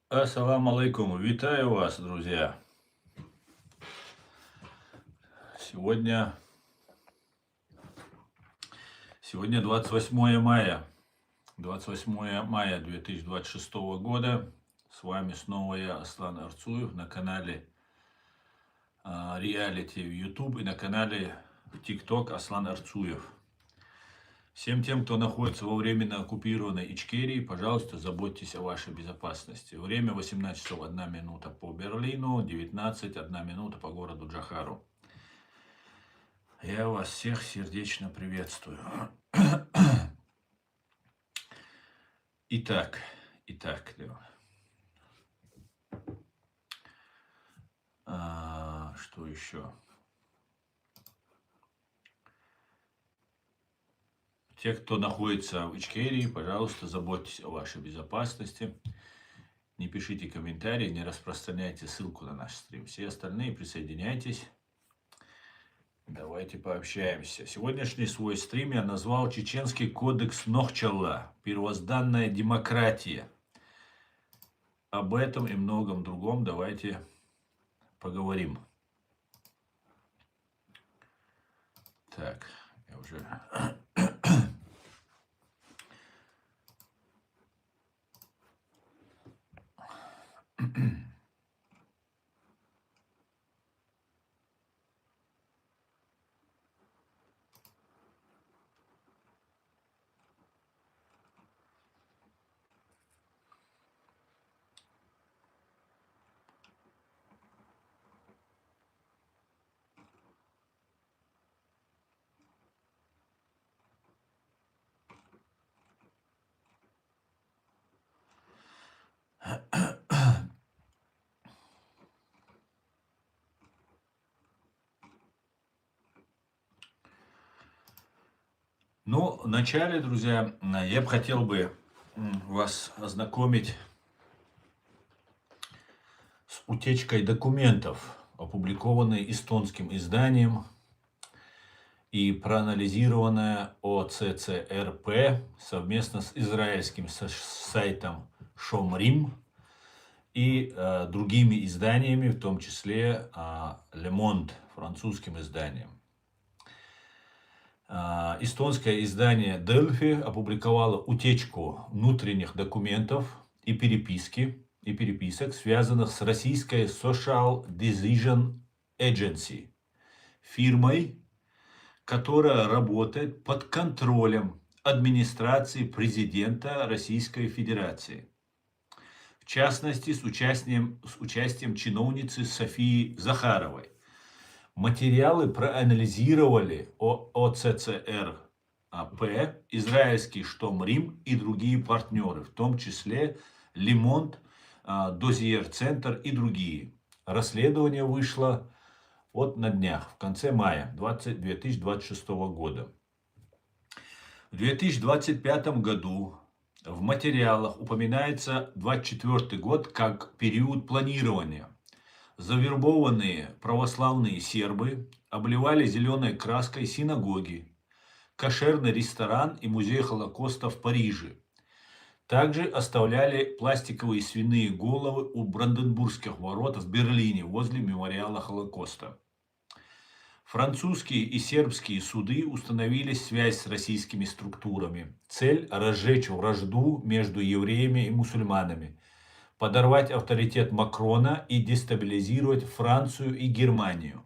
Ассаламу алейкум. Витаю вас, друзья. Сегодня, сегодня 28 мая. 28 мая 2026 года. С вами снова я, Аслан Арцуев, на канале Реалити в YouTube и на канале TikTok Аслан Арцуев. Всем тем, кто находится во временно оккупированной Ичкерии, пожалуйста, заботьтесь о вашей безопасности. Время 18 часов 1 минута по Берлину, 19, 1 минута по городу Джахару. Я вас всех сердечно приветствую. Итак, что еще? Те, кто находится в Ичкерии, пожалуйста, заботьтесь о вашей безопасности. Не пишите комментарии, не распространяйте ссылку на наш стрим. Все остальные присоединяйтесь. Давайте пообщаемся. Сегодняшний свой стрим я назвал «Чеченский кодекс Нохчалла. Первозданная демократия». Об этом и многом другом давайте поговорим. Так, я уже... Ну, вначале, друзья, я бы хотел бы вас ознакомить с утечкой документов, опубликованной эстонским изданием и проанализированная ОЦЦРП совместно с израильским сайтом Шомрим и другими изданиями, в том числе Le Monde, французским изданием. Эстонское издание Delphi опубликовало утечку внутренних документов и переписок, связанных с российской Social Decision Agency, фирмой, которая работает под контролем администрации президента Российской Федерации. В частности, с участием чиновницы Софии Захаровой. Материалы проанализировали ОЦЦРП, израильский Штомрим и другие партнеры, в том числе Le Monde, Dossier Center и другие. Расследование вышло на днях, в конце мая 2026 года. В 2025 году в материалах упоминается 2024 год как период планирования. Завербованные православные сербы обливали зеленой краской синагоги, кошерный ресторан и музей Холокоста в Париже. Также оставляли пластиковые свиные головы у Бранденбургских ворот в Берлине возле мемориала Холокоста. Французские и сербские суды установили связь с российскими структурами. Цель – разжечь вражду между евреями и мусульманами, подорвать авторитет Макрона и дестабилизировать Францию и Германию.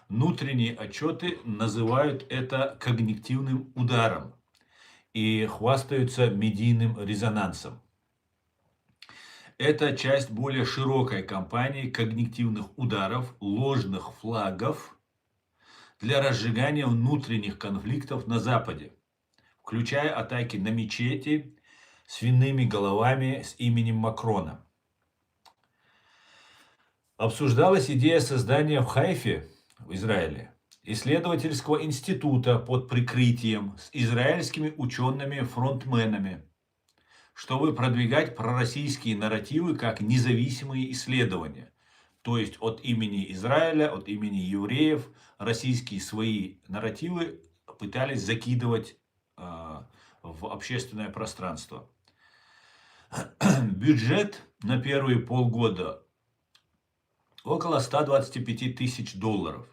Внутренние отчеты называют это когнитивным ударом и хвастаются медийным резонансом. Это часть более широкой кампании когнитивных ударов, ложных флагов для разжигания внутренних конфликтов на Западе, включая атаки на мечети, свиными головами с именем Макрона. Обсуждалась идея создания в Хайфе, в Израиле, исследовательского института под прикрытием с израильскими учеными-фронтменами, чтобы продвигать пророссийские нарративы как независимые исследования. То есть от имени Израиля, от имени евреев, российские свои нарративы пытались закидывать в общественное пространство. Бюджет на первые полгода около 125 тысяч долларов.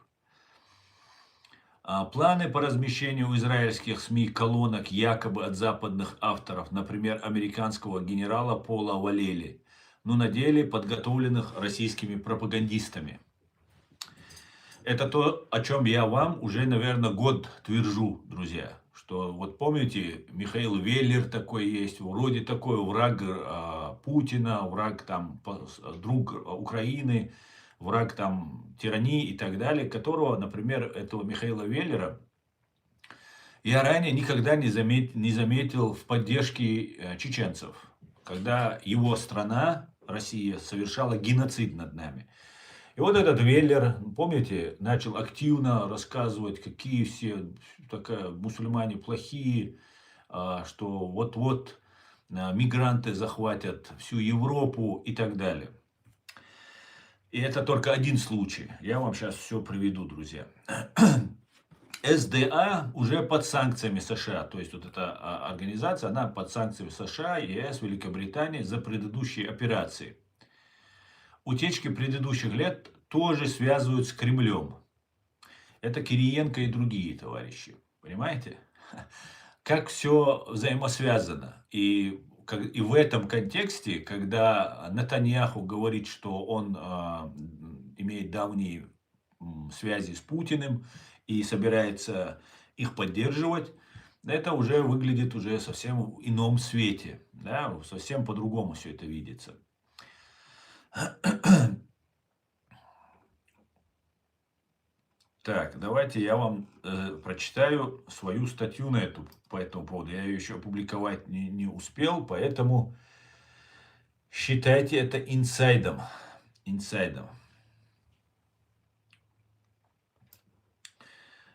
Планы по размещению в израильских СМИ колонок якобы от западных авторов, например, американского генерала Пола Валели, но на деле подготовленных российскими пропагандистами. Это то, о чем я вам уже, наверное, год твержу, друзья. Что вот помните, Михаил Веллер такой есть, вроде такой враг Путина, враг там, друг Украины, враг там тирании и так далее, которого, например, этого Михаила Веллера я ранее никогда не заметил в поддержке чеченцев, когда его страна, Россия, совершала геноцид над нами. И вот этот Веллер, помните, начал активно рассказывать, какие все мусульмане плохие, что вот-вот мигранты захватят всю Европу и так далее. И это только один случай. Я вам сейчас все приведу, друзья. СДА уже под санкциями США, то есть вот эта организация, она под санкциями США, ЕС, Великобритании за предыдущие операции. Утечки предыдущих лет тоже связывают с Кремлем. Это Кириенко и другие товарищи. Понимаете? Как все взаимосвязано. И в этом контексте, когда Нетаньяху говорит, что он имеет давние связи с Путиным и собирается их поддерживать, это уже выглядит уже совсем в ином свете. Да? Совсем по-другому все это видится. Так, давайте я вам прочитаю свою статью по этому поводу. Я ее еще опубликовать не успел, поэтому считайте это инсайдом.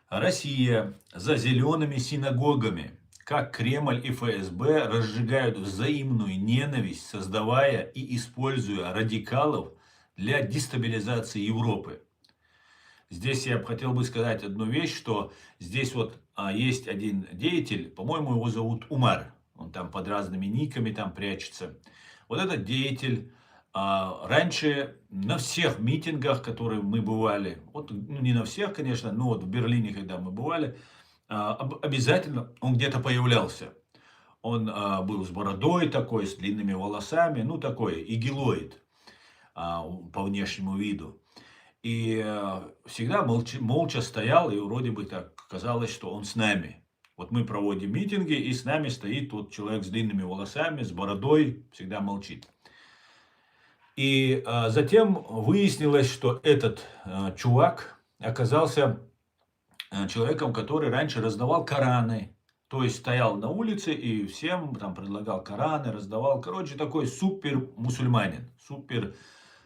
Россия за зелеными синагогами. Как Кремль и ФСБ разжигают взаимную ненависть, создавая и используя радикалов для дестабилизации Европы. Здесь я хотел бы сказать одну вещь, что здесь вот есть один деятель, по-моему, его зовут Умар. Он там под разными никами там прячется. Вот этот деятель раньше на всех митингах, которые мы бывали, вот, ну, не на всех, конечно, но вот в Берлине, когда мы бывали, обязательно он где-то появлялся. Он был с бородой такой, с длинными волосами, ну такой игилоид по внешнему виду. И всегда молча стоял, и вроде бы так казалось, что он с нами. Вот мы проводим митинги, и с нами стоит тот человек с длинными волосами, с бородой, всегда молчит. И затем выяснилось, что этот чувак оказался человеком, который раньше раздавал Кораны. То есть стоял на улице и всем там предлагал Кораны, раздавал. Короче, такой супер мусульманин. Супер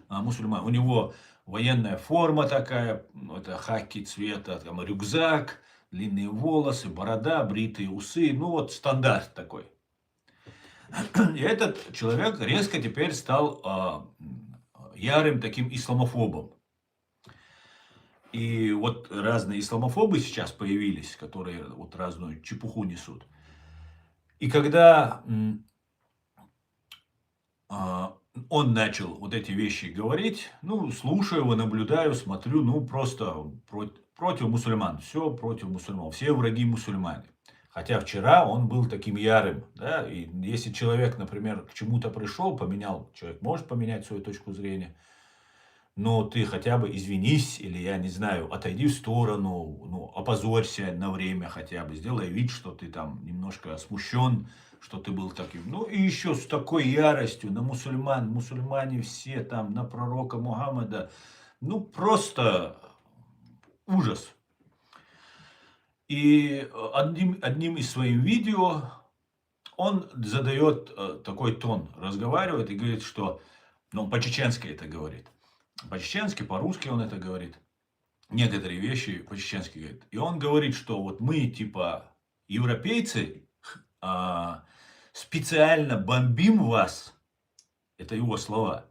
мусульман. У него военная форма такая, это хаки цвета, там рюкзак, длинные волосы, борода, бритые усы. Ну вот стандарт такой. И этот человек резко теперь стал ярым таким исламофобом. И вот разные исламофобы сейчас появились, которые вот разную чепуху несут. И когда он начал вот эти вещи говорить, ну, слушаю его, наблюдаю, смотрю, ну, просто против мусульман, все против мусульман, все враги мусульмане. Хотя вчера он был таким ярым, да, и если человек, например, к чему-то пришел, человек может поменять свою точку зрения, но ты хотя бы извинись, или, я не знаю, отойди в сторону, ну, опозорься на время хотя бы, сделай вид, что ты там немножко смущен, что ты был таким. Ну, и еще с такой яростью на мусульман, мусульмане все там, на пророка Мухаммада, ну, просто ужас. И одним из своих видео он задает такой тон, разговаривает и говорит, что, ну, он по-чеченски это говорит. По-чеченски, по-русски он это говорит. Некоторые вещи по-чеченски говорит. И он говорит, что вот мы, типа, европейцы, специально бомбим вас, это его слова,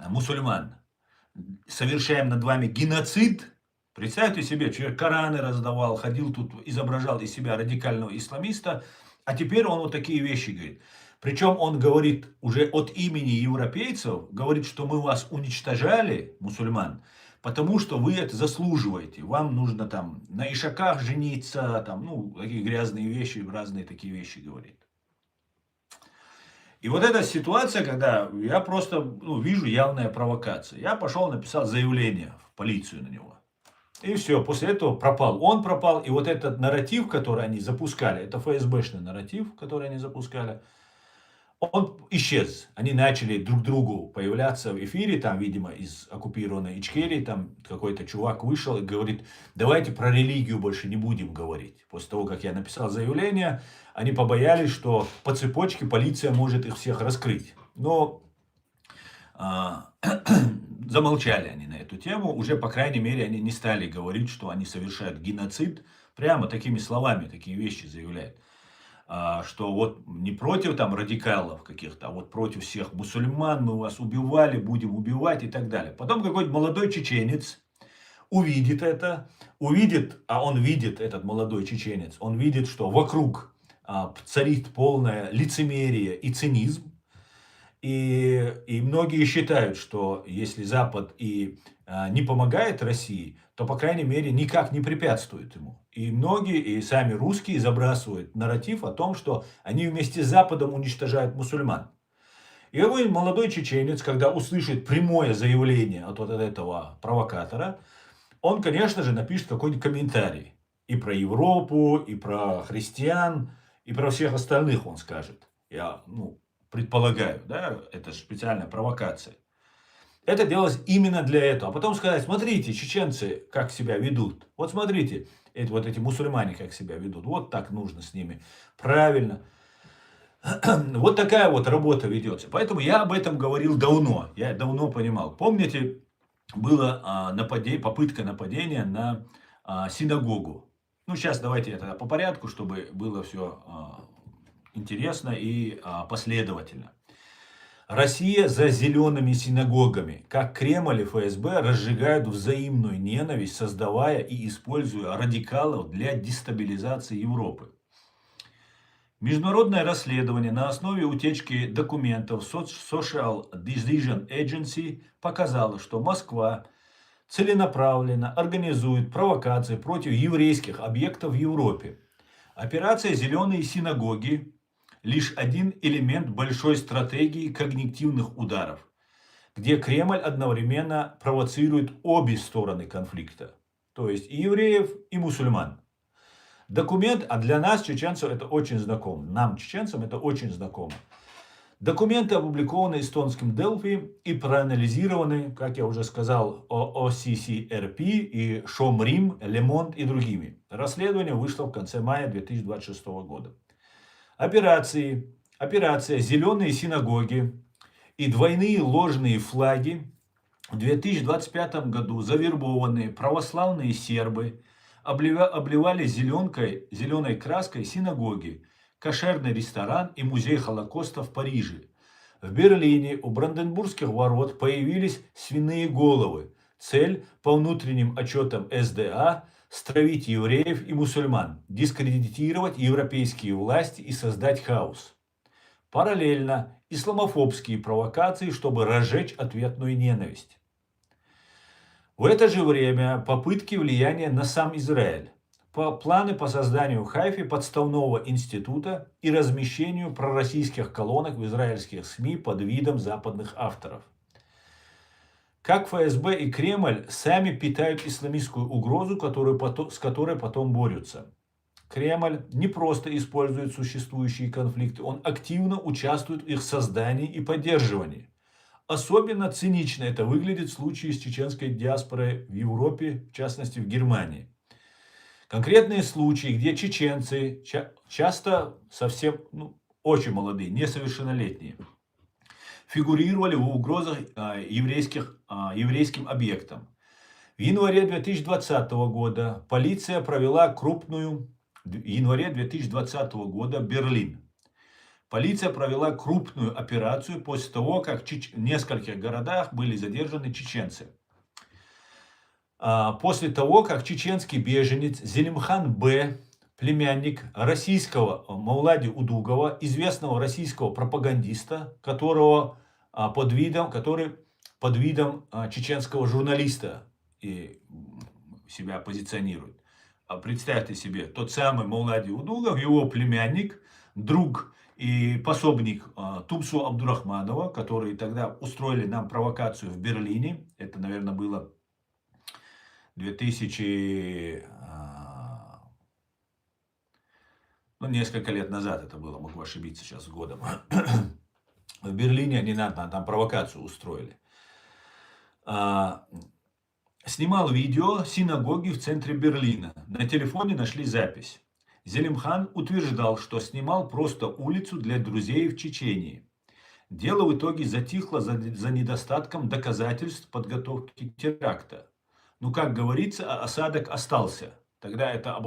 мусульман, совершаем над вами геноцид. Представьте себе, человек Кораны раздавал, ходил тут, изображал из себя радикального исламиста, а теперь он вот такие вещи говорит. Причем он говорит уже от имени европейцев, говорит, что мы вас уничтожали, мусульман, потому что вы это заслуживаете. Вам нужно там на ишаках жениться, там, ну, такие грязные вещи, разные такие вещи говорит. И вот эта ситуация, когда я просто вижу явная провокация. Я пошел, написал заявление в полицию на него. И все, после этого пропал. Он пропал, и вот этот нарратив, который они запускали, это ФСБшный нарратив, который они запускали, он исчез. Они начали друг другу появляться в эфире, там, видимо, из оккупированной Ичкерии, там какой-то чувак вышел и говорит, давайте про религию больше не будем говорить. После того, как я написал заявление, они побоялись, что по цепочке полиция может их всех раскрыть. Но замолчали они на эту тему. Уже, по крайней мере, они не стали говорить, что они совершают геноцид. Прямо такими словами такие вещи заявляют. Что вот не против там радикалов каких-то, а вот против всех мусульман, мы вас убивали, будем убивать и так далее. Потом какой-то молодой чеченец увидит это, а он видит, этот молодой чеченец, он видит, что вокруг царит полное лицемерие и цинизм. И многие считают, что если Запад и не помогает России, то, по крайней мере, никак не препятствует ему. И многие, и сами русские, забрасывают нарратив о том, что они вместе с Западом уничтожают мусульман. И какой-нибудь молодой чеченец, когда услышит прямое заявление от вот этого провокатора, он, конечно же, напишет какой-нибудь комментарий. И про Европу, и про христиан, и про всех остальных он скажет. Я, предполагаю, да, это же специальная провокация. Это делалось именно для этого. А потом сказать, смотрите, чеченцы как себя ведут. Вот смотрите, вот эти мусульмане как себя ведут. Вот так нужно с ними. Правильно. Вот такая вот работа ведется. Поэтому я об этом говорил давно. Я давно понимал. Помните, была попытка нападения на синагогу. Ну, сейчас давайте это по порядку, чтобы было все интересно и последовательно. Россия за зелеными синагогами. Как Кремль и ФСБ разжигают взаимную ненависть, создавая и используя радикалов для дестабилизации Европы. Международное расследование на основе утечки документов Social Decision Agency показало, что Москва целенаправленно организует провокации против еврейских объектов в Европе. Операция «Зеленые синагоги» лишь один элемент большой стратегии когнитивных ударов, где Кремль одновременно провоцирует обе стороны конфликта, то есть и евреев, и мусульман. Документ, а для нас, чеченцев, это очень знакомо, нам, чеченцам, это очень знакомо. Документы опубликованы эстонским Delphi и проанализированы, как я уже сказал, OCCRP и Шомрим, Лемонт и другими. Расследование вышло в конце мая 2026 года. Операция «Зеленые синагоги» и двойные ложные флаги в 2025 году завербованные православные сербы обливали зеленой краской синагоги, кошерный ресторан и музей Холокоста в Париже. В Берлине у Бранденбургских ворот появились свиные головы. Цель по внутренним отчетам СДА – стравить евреев и мусульман, дискредитировать европейские власти и создать хаос. Параллельно исламофобские провокации, чтобы разжечь ответную ненависть. В это же время попытки влияния на сам Израиль. Планы по созданию в Хайфе подставного института и размещению пророссийских колонок в израильских СМИ под видом западных авторов. Как ФСБ и Кремль сами питают исламистскую угрозу, с которой потом борются. Кремль не просто использует существующие конфликты, он активно участвует в их создании и поддерживании. Особенно цинично это выглядит в случае с чеченской диаспорой в Европе, в частности в Германии. Конкретные случаи, где чеченцы, часто совсем очень молодые, несовершеннолетние, фигурировали в угрозах еврейским объектам. В январе 2020 года полиция провела крупную... В январе 2020 года Берлин. Полиция провела крупную операцию после того, как в нескольких городах были задержаны чеченцы. После того, как чеченский беженец Зелимхан Б. племянник российского Маулади Удугова, известного российского пропагандиста, который под видом чеченского журналиста и себя позиционирует. А представьте себе, тот самый Маулади Удугов, его племянник, друг и пособник Тумсу Абдурахманова, которые тогда устроили нам провокацию в Берлине. Это, наверное, было несколько лет назад это было, могу ошибиться сейчас годом. В Берлине они нам там провокацию устроили. Снимал видео синагоги в центре Берлина. На телефоне нашли запись. Зелимхан утверждал, что снимал просто улицу для друзей в Чечении. Дело в итоге затихло за недостатком доказательств подготовки теракта. Ну, как говорится, осадок остался. Тогда это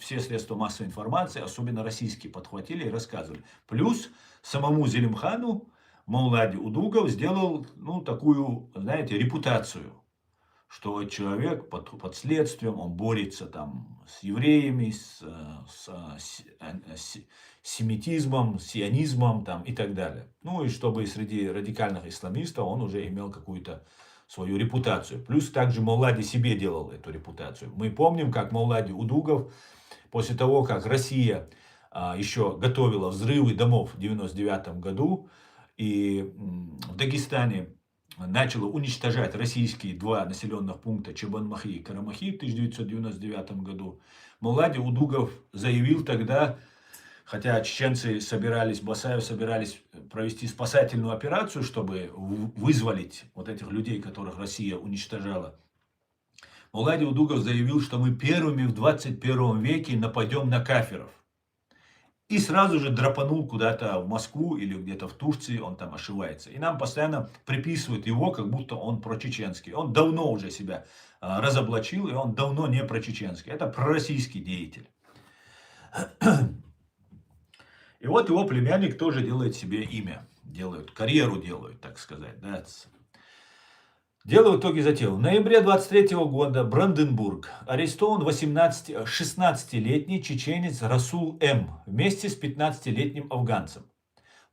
все средства массовой информации, особенно российские, подхватили и рассказывали. Плюс самому Зелимхану Маулади Удугов сделал, такую, знаете, репутацию, что человек под следствием, он борется там с евреями, с семитизмом, сионизмом там, и так далее. Ну и чтобы среди радикальных исламистов он уже имел какую-то свою репутацию. Плюс также Маулади себе делал эту репутацию. Мы помним, как Маулади Удугов, после того, как Россия еще готовила взрывы домов в 1999 году, и в Дагестане начала уничтожать российские два населенных пункта Чебан-Махи и Карамахи в 1999 году, Маулади Удугов заявил тогда, хотя чеченцы Басаев собирались провести спасательную операцию, чтобы вызволить вот этих людей, которых Россия уничтожала, Маулади Удугов заявил, что мы первыми в 21 веке нападем на кафиров. И сразу же драпанул куда-то в Москву или где-то в Турции, он там ошивается. И нам постоянно приписывают его, как будто он прочеченский. Он давно уже себя разоблачил, и он давно не прочеченский. Это пророссийский деятель. И вот его племянник тоже делает себе имя. Карьеру делают, так сказать. Да? Дело в итоге затеял. В ноябре 23 года Бранденбург арестован 16-летний чеченец Расул М. вместе с 15-летним афганцем.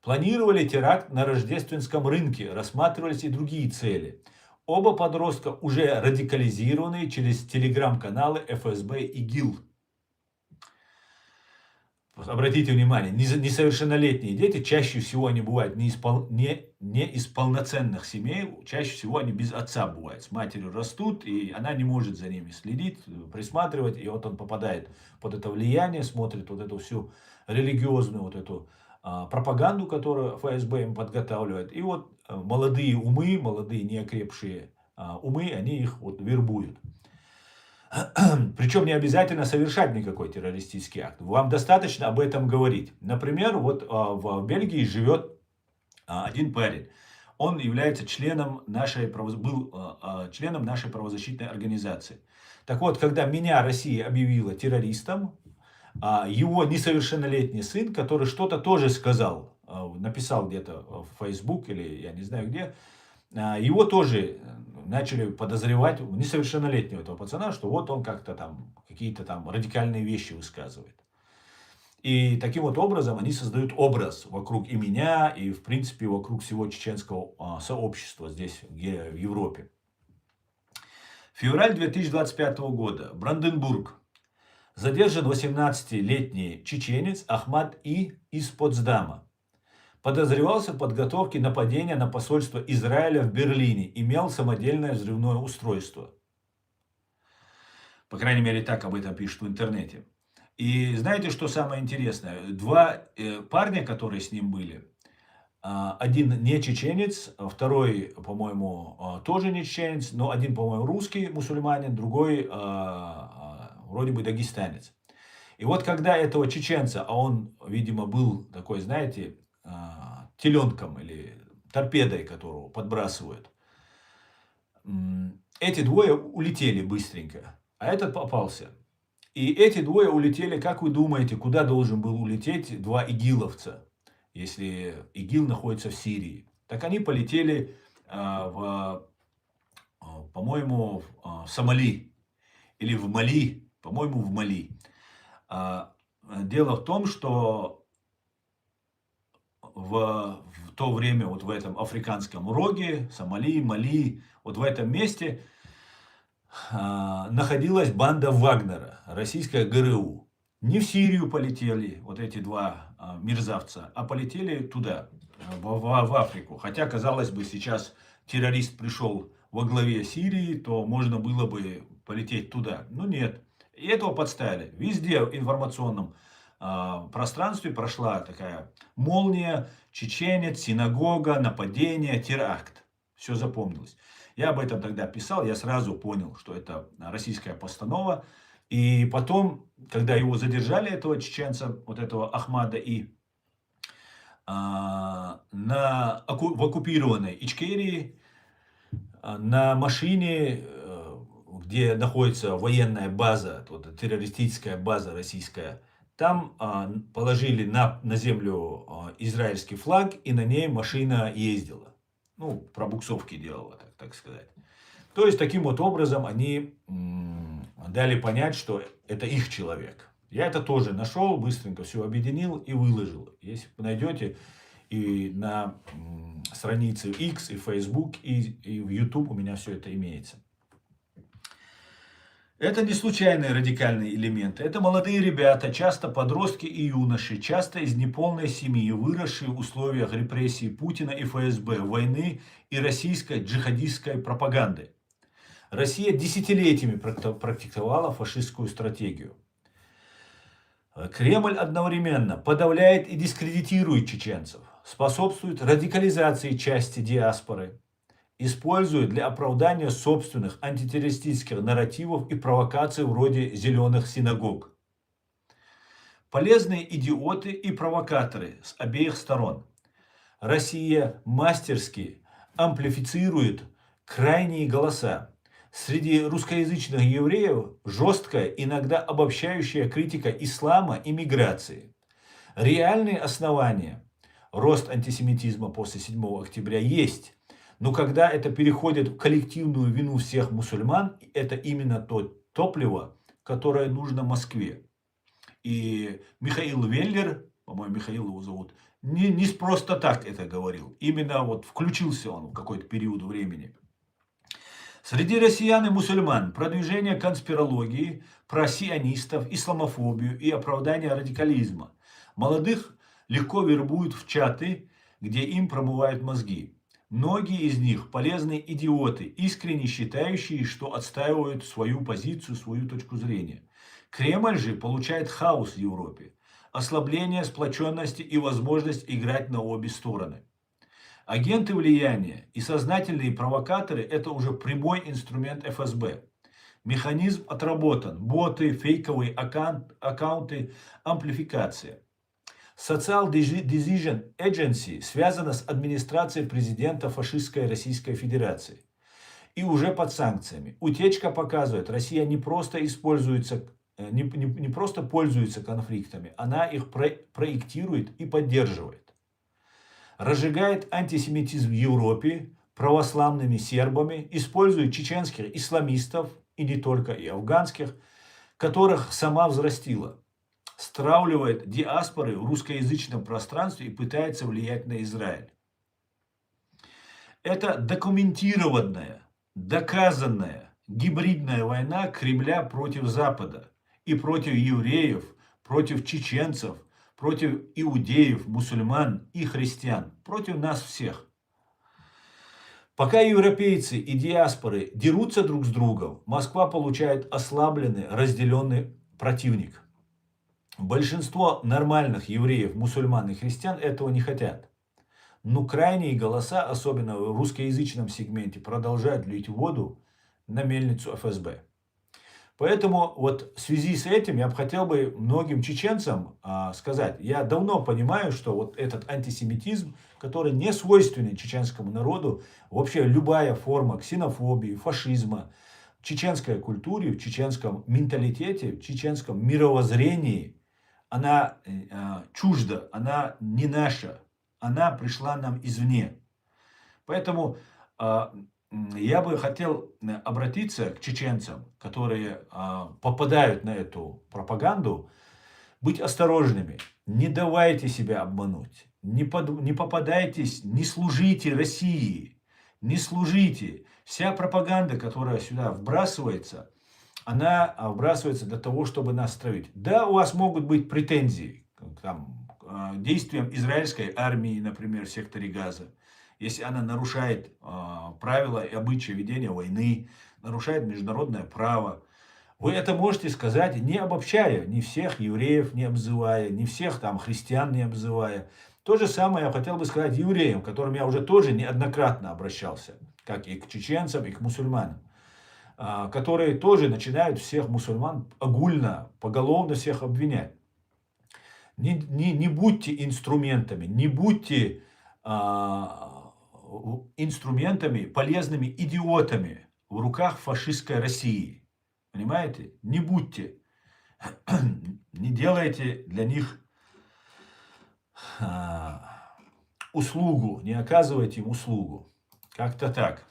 Планировали теракт на рождественском рынке, рассматривались и другие цели. Оба подростка уже радикализированы через телеграм-каналы ФСБ и ГИЛ. Обратите внимание, несовершеннолетние дети, чаще всего они бывают не из полноценных семей, чаще всего они без отца бывают. С матерью растут, и она не может за ними следить, присматривать, и вот он попадает под это влияние, смотрит вот эту всю религиозную вот эту пропаганду, которую ФСБ им подготавливает. И вот молодые умы, молодые неокрепшие умы, они их вот вербуют. Причем не обязательно совершать никакой террористический акт. Вам достаточно об этом говорить. Например, вот в Бельгии живет один парень. Он является был членом нашей правозащитной организации. Так вот, когда меня Россия объявила террористом, его несовершеннолетний сын, который что-то тоже сказал, написал где-то в Facebook или я не знаю где, его тоже начали подозревать, несовершеннолетнего этого пацана, что вот он как-то там, какие-то там радикальные вещи высказывает. И таким вот образом они создают образ вокруг и меня, и в принципе вокруг всего чеченского сообщества здесь, в Европе. Февраль 2025 года. Бранденбург. Задержан 18-летний чеченец Ахмад И из Потсдама. Подозревался в подготовке нападения на посольство Израиля в Берлине. Имел самодельное взрывное устройство. По крайней мере, так об этом пишут в интернете. И знаете, что самое интересное? Два парня, которые с ним были. Один не чеченец, второй, по-моему, тоже не чеченец. Но один, по-моему, русский мусульманин, другой вроде бы дагестанец. И вот когда этого чеченца, а он, видимо, был такой, знаете, теленком или торпедой, которого подбрасывают. Эти двое улетели быстренько, а этот попался. И эти двое улетели, как вы думаете, куда должен был улететь два игиловца, если ИГИЛ находится в Сирии? Так они полетели, по-моему, в Сомали или в Мали, по-моему, в Мали. Дело в том, что в то время вот в этом африканском роге, Сомали, Мали, вот в этом месте находилась банда Вагнера, российская ГРУ. Не в Сирию полетели вот эти два мерзавца, а полетели туда, в Африку. Хотя, казалось бы, сейчас террорист пришел во главе Сирии, то можно было бы полететь туда. Но нет. И этого подставили. Везде в информационном пространстве прошла такая молния, чеченец, синагога, нападение, теракт. Все запомнилось. Я об этом тогда писал, я сразу понял, что это российская постанова. И потом, когда его задержали, этого чеченца, вот этого Ахмада И, в оккупированной Ичкерии, на машине, где находится военная база, вот, террористическая база российская, там положили на землю израильский флаг, и на ней машина ездила. Ну, пробуксовки делала, так сказать. То есть, таким вот образом они дали понять, что это их человек. Я это тоже нашел, быстренько все объединил и выложил. Если вы найдете и на странице X, и Facebook, и в YouTube у меня все это имеется. Это не случайные радикальные элементы. Это молодые ребята, часто подростки и юноши, часто из неполной семьи, выросшие в условиях репрессий Путина и ФСБ, войны и российской джихадистской пропаганды. Россия десятилетиями практиковала фашистскую стратегию. Кремль одновременно подавляет и дискредитирует чеченцев, способствует радикализации части диаспоры, использует для оправдания собственных антитеррористических нарративов и провокаций вроде зеленых синагог. Полезные идиоты и провокаторы с обеих сторон. Россия мастерски амплифицирует крайние голоса. Среди русскоязычных евреев жесткая, иногда обобщающая критика ислама и миграции. Реальные основания рост антисемитизма после 7 октября есть. Но когда это переходит в коллективную вину всех мусульман, это именно то топливо, которое нужно Москве. И Михаил Веллер, по-моему, Михаил его зовут, не просто так это говорил. Именно вот включился он в какой-то период времени. Среди россиян и мусульман продвижение конспирологии, про сионистов, исламофобию и оправдание радикализма. Молодых легко вербуют в чаты, где им промывают мозги. Многие из них полезные идиоты, искренне считающие, что отстаивают свою позицию, свою точку зрения. Кремль же получает хаос в Европе, ослабление сплоченности и возможность играть на обе стороны. Агенты влияния и сознательные провокаторы – это уже прямой инструмент ФСБ. Механизм отработан, боты, фейковые аккаунты, амплификация. Social Decision Agency связана с администрацией президента фашистской Российской Федерации и уже под санкциями. Утечка показывает, Россия не просто пользуется конфликтами, она их проектирует и поддерживает. Разжигает антисемитизм в Европе православными сербами, использует чеченских исламистов, и не только, и афганских, которых сама взрастила. Стравливает диаспоры в русскоязычном пространстве и пытается влиять на Израиль. Это документированная, доказанная гибридная война Кремля против Запада и против евреев, против чеченцев, против иудеев, мусульман и христиан, против нас всех. Пока европейцы и диаспоры дерутся друг с другом, Москва получает ослабленный, разделенный противник. Большинство нормальных евреев, мусульман и христиан этого не хотят. Но крайние голоса, особенно в русскоязычном сегменте, продолжают лить воду на мельницу ФСБ. Поэтому вот в связи с этим я бы хотел бы многим чеченцам сказать, я давно понимаю, что вот этот антисемитизм, который не свойственен чеченскому народу, вообще любая форма ксенофобии, фашизма, в чеченской культуре, в чеченском менталитете, в чеченском мировоззрении, она чужда, она не наша, она пришла нам извне. Поэтому я бы хотел обратиться к чеченцам, которые попадают на эту пропаганду, быть осторожными. Не давайте себя обмануть. Не попадайтесь, не служите России. Не служите. Вся пропаганда, которая сюда вбрасывается, она вбрасывается для того, чтобы нас травить. Да, у вас могут быть претензии к действиям израильской армии, например, в секторе Газа. Если она нарушает правила и обычаи ведения войны, нарушает международное право. Вы это можете сказать, не обобщая, не всех евреев не обзывая, не всех там христиан не обзывая. То же самое я хотел бы сказать евреям, к которым я уже тоже неоднократно обращался, как и к чеченцам, и к мусульманам, которые тоже начинают всех мусульман огульно, поголовно всех обвинять. Не будьте инструментами, не будьте инструментами, полезными идиотами в руках фашистской России. Понимаете? Не будьте. Не делайте для них услугу, не оказывайте им услугу. Как-то так.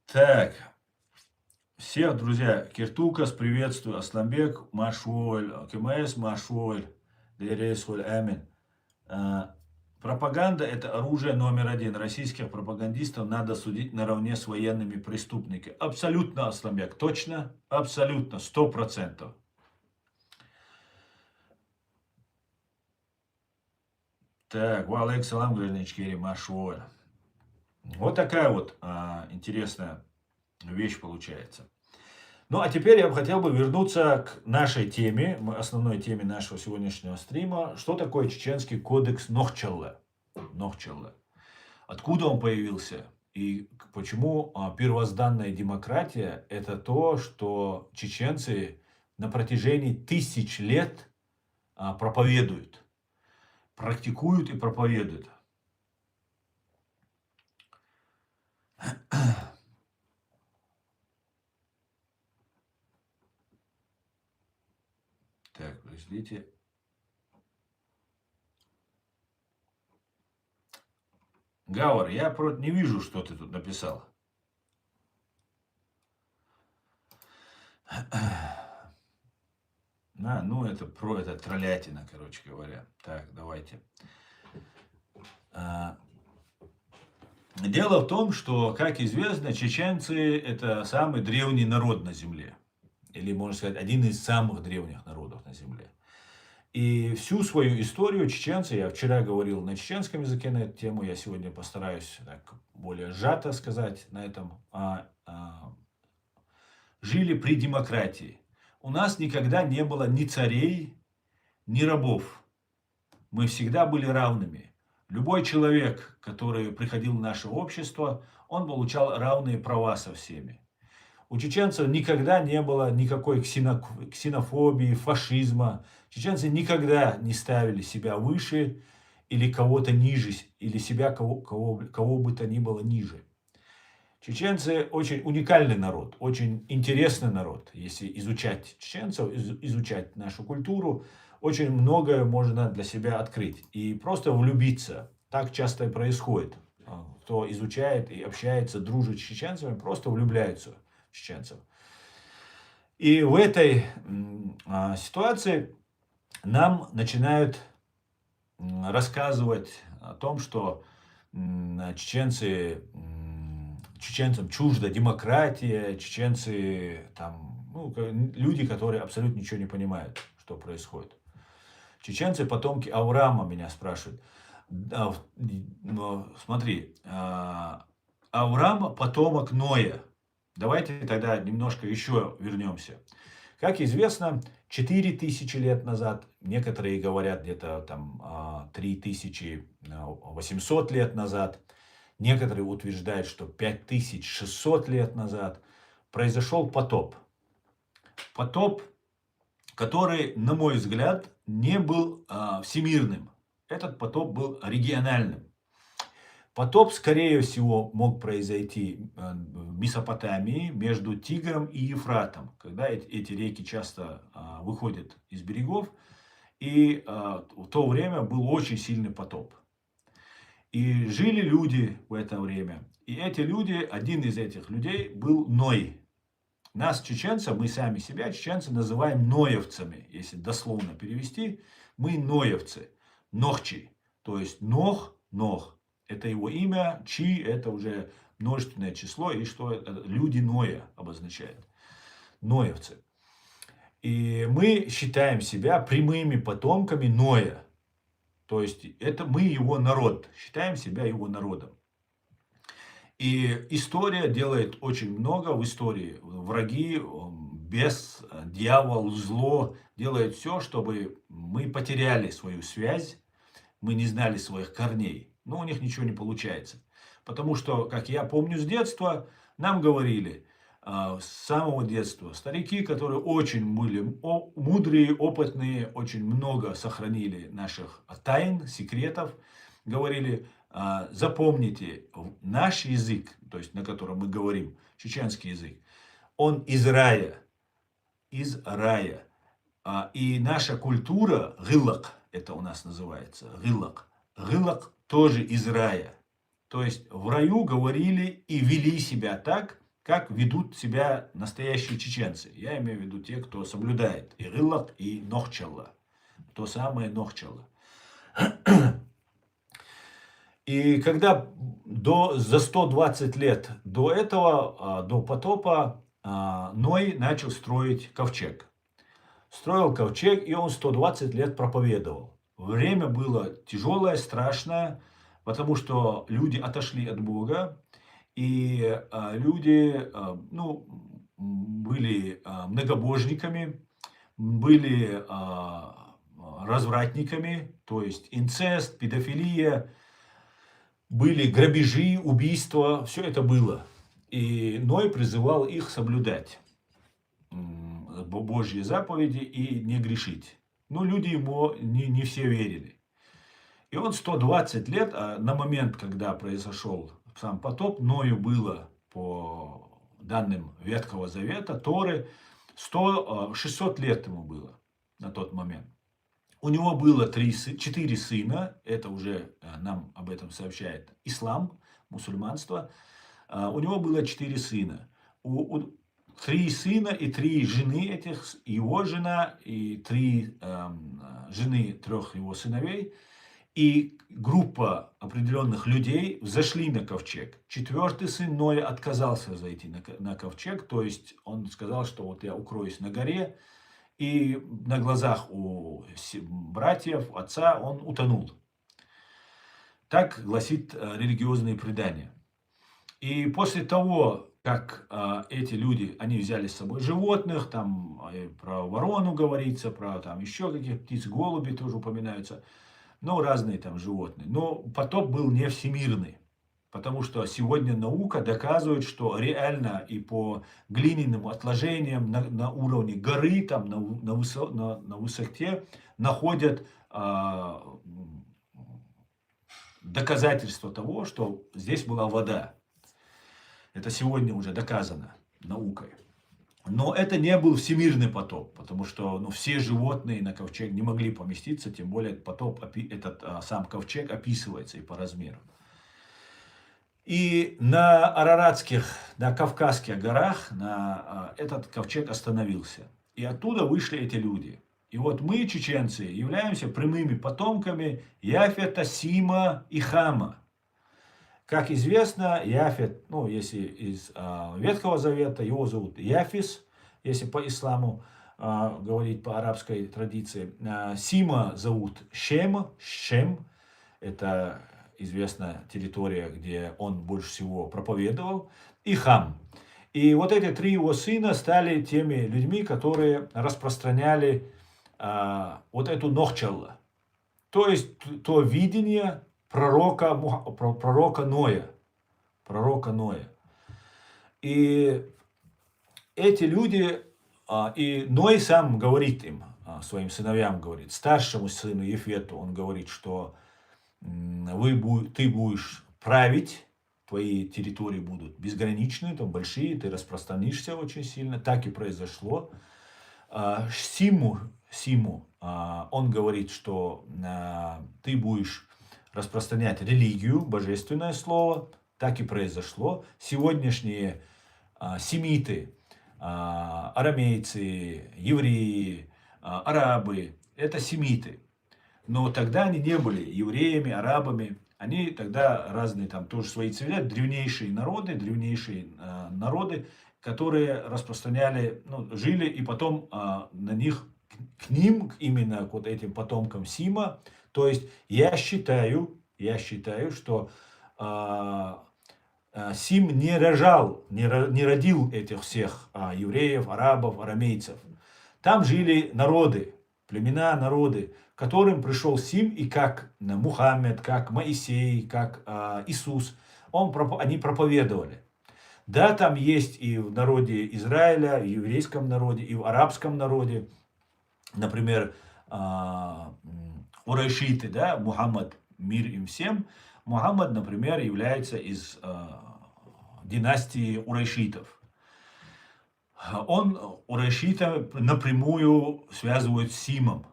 Так. Всех, друзья, Киртукас, приветствую, Асламбек, Машуэль, КМС, Машуэль, Дересуль, Амин. Пропаганда – это оружие номер один. Российских пропагандистов надо судить наравне с военными преступниками. Абсолютно, Асламбек, точно, абсолютно, 100%. Так, валейк салам, гражданички, Машуэль. Вот такая вот интересная вещь получается. Ну, а теперь я бы хотел вернуться к нашей теме, основной теме нашего сегодняшнего стрима. Что такое чеченский кодекс Нохчелле? Откуда он появился? И почему первозданная демократия – это то, что чеченцы на протяжении тысяч лет проповедуют, практикуют и проповедуют. Так, подождите. Гавар, я не вижу, что ты тут написал. Ну это троллятина, короче говоря. Так, давайте. Дело в том, что, как известно, чеченцы – это самый древний народ на Земле. Или, можно сказать, один из самых древних народов на Земле. И всю свою историю чеченцы, я вчера говорил на чеченском языке на эту тему, я сегодня постараюсь так более сжато сказать на этом, жили при демократии. У нас никогда не было ни царей, ни рабов. Мы всегда были равными. Любой человек, который приходил в наше общество, он получал равные права со всеми. У чеченцев никогда не было никакой ксенофобии, фашизма. Чеченцы никогда не ставили себя выше или кого-то ниже, или себя кого бы то ни было ниже. Чеченцы очень уникальный народ, очень интересный народ. Если изучать чеченцев, изучать нашу культуру, очень многое можно для себя открыть. И просто влюбиться. Так часто и происходит. Кто изучает и общается, дружит с чеченцами, просто влюбляются в чеченцев. И в этой ситуации нам начинают рассказывать о том, что чеченцам чужда демократия, чеченцы люди, которые абсолютно ничего не понимают, что происходит. Чеченцы потомки Авраама, меня спрашивают. Смотри, Авраам потомок Ноя. Давайте тогда немножко еще вернемся. Как известно, 4000 лет назад, некоторые говорят где-то 3800 лет назад, некоторые утверждают, что 5600 лет назад произошел потоп. Потоп, который, на мой взгляд, не был всемирным. Этот потоп был региональным. Потоп, скорее всего, мог произойти в Месопотамии между Тигром и Ефратом, когда эти реки часто выходят из берегов. И в то время был очень сильный потоп. И жили люди в это время. И эти люди, один из этих людей был Ной. Нас, чеченцев, мы сами себя, чеченцы, называем ноевцами. Если дословно перевести, мы ноевцы, нохчи. То есть нох, это его имя, чи, это уже множественное число, и что люди Ноя обозначает. Ноевцы. И мы считаем себя прямыми потомками Ноя. То есть это мы его народ, считаем себя его народом. И история делает очень много в истории. Враги, бес, дьявол, зло делают все, чтобы мы потеряли свою связь, мы не знали своих корней. Но у них ничего не получается. Потому что, как я помню с детства, нам говорили, с самого детства, старики, которые очень были мудрые, опытные, очень много сохранили наших тайн, секретов, говорили: запомните, наш язык, то есть на котором мы говорим, чеченский язык, он из рая. Из рая. И наша культура, гылак, это у нас называется, гылак. Гылак тоже из рая. То есть в раю говорили и вели себя так, как ведут себя настоящие чеченцы. Я имею в виду те, кто соблюдает и гылак, и нохчалла. То самое нохчалла. И когда за 120 лет до этого, до потопа, Ной начал строить ковчег. Строил ковчег, и он 120 лет проповедовал. Время было тяжелое, страшное, потому что люди отошли от Бога, и люди были многобожниками, были развратниками, то есть инцест, педофилия, были грабежи, убийства, все это было. И Ной призывал их соблюдать Божьи заповеди и не грешить. Но люди ему не все верили. И он 120 лет, на момент, когда произошел сам потоп, Ною было, по данным Ветхого Завета, Торы, 600 лет ему было на тот момент. У него было 4 сына, это уже нам об этом сообщает ислам, мусульманство. У него было 4 сына. 3 сына и 3 жены этих, его жена и 3 жены 3 его сыновей. И группа определенных людей взошли на ковчег. 4-й сын Ноя отказался зайти на ковчег, то есть он сказал, что вот я укроюсь на горе, и на глазах у братьев, отца он утонул. Так гласит религиозные предания. И после того, как эти люди, они взяли с собой животных, там про ворону говорится, про там еще каких птиц, голуби тоже упоминаются, разные там животные. Но потоп был не всемирный, потому что сегодня наука доказывает, что реально и по глиняным отложениям на уровне горы, там на высоте находят доказательства того, что здесь была вода. Это сегодня уже доказано наукой. Но это не был всемирный потоп, потому что все животные на ковчег не могли поместиться, тем более потоп, сам ковчег описывается и по размеру. И на Араратских, на Кавказских горах этот ковчег остановился. И оттуда вышли эти люди. И вот мы, чеченцы, являемся прямыми потомками Яфета, Сима и Хама. Как известно, Яфет, если из Ветхого Завета, его зовут Яфис, если по исламу говорить по арабской традиции. Сима зовут Шем, это известная территория, где он больше всего проповедовал, и Хам. И вот эти 3 его сына стали теми людьми, которые распространяли вот эту нохчалла, то есть то видение пророка Ноя. И эти люди, и Ной сам говорит им, своим сыновьям говорит, старшему сыну Ефету, он говорит, что ты будешь править, твои территории будут безграничные, там большие, ты распространишься очень сильно. Так и произошло. Симу, он говорит, что ты будешь распространять религию, божественное слово. Так и произошло. Сегодняшние семиты, арамейцы, евреи, арабы – это семиты. Но тогда они не были евреями, арабами. Они тогда разные там тоже свои цивилизации, древнейшие народы, которые распространяли, ну, жили, и потом на них, к ним, именно к вот этим потомкам Сима. То есть я считаю, что Сим не рожал, не родил этих всех евреев, арабов, арамейцев. Там жили народы, племена, народы, к которым пришел Сим, и как Мухаммед, как Моисей, как Иисус, они проповедовали. Да, там есть и в народе Израиля, и в еврейском народе, и в арабском народе, например, урайшиты, да, Мухаммад, мир им всем. Мухаммад, например, является из династии урайшитов. Он урайшита напрямую связывает с Симом.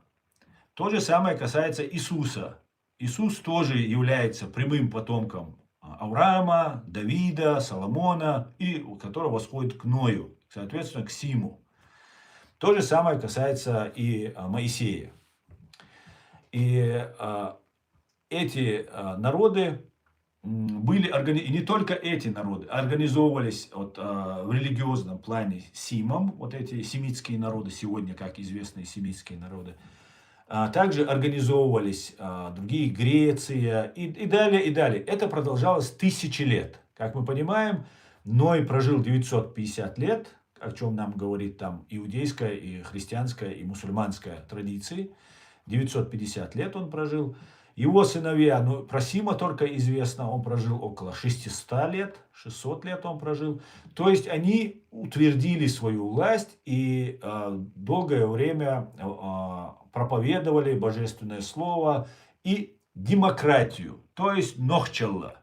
То же самое касается Иисуса. Иисус тоже является прямым потомком Авраама, Давида, Соломона, и у которого восходит к Ною, соответственно, к Симу. То же самое касается и Моисея. И эти народы были, и не только эти народы, организовывались в религиозном плане Симом, вот эти семитские народы, сегодня как известные семитские народы. Также организовывались другие, Греция и далее, и далее. Это продолжалось тысячи лет. Как мы понимаем, Ной прожил 950 лет, о чем нам говорит там иудейская, и христианская, и мусульманская традиции. 950 лет он прожил. Его сыновья, ну, про Сима только известно, он прожил около 600 лет, 600 лет он прожил. То есть они утвердили свою власть и долгое время проповедовали божественное слово и демократию, то есть нохчалла.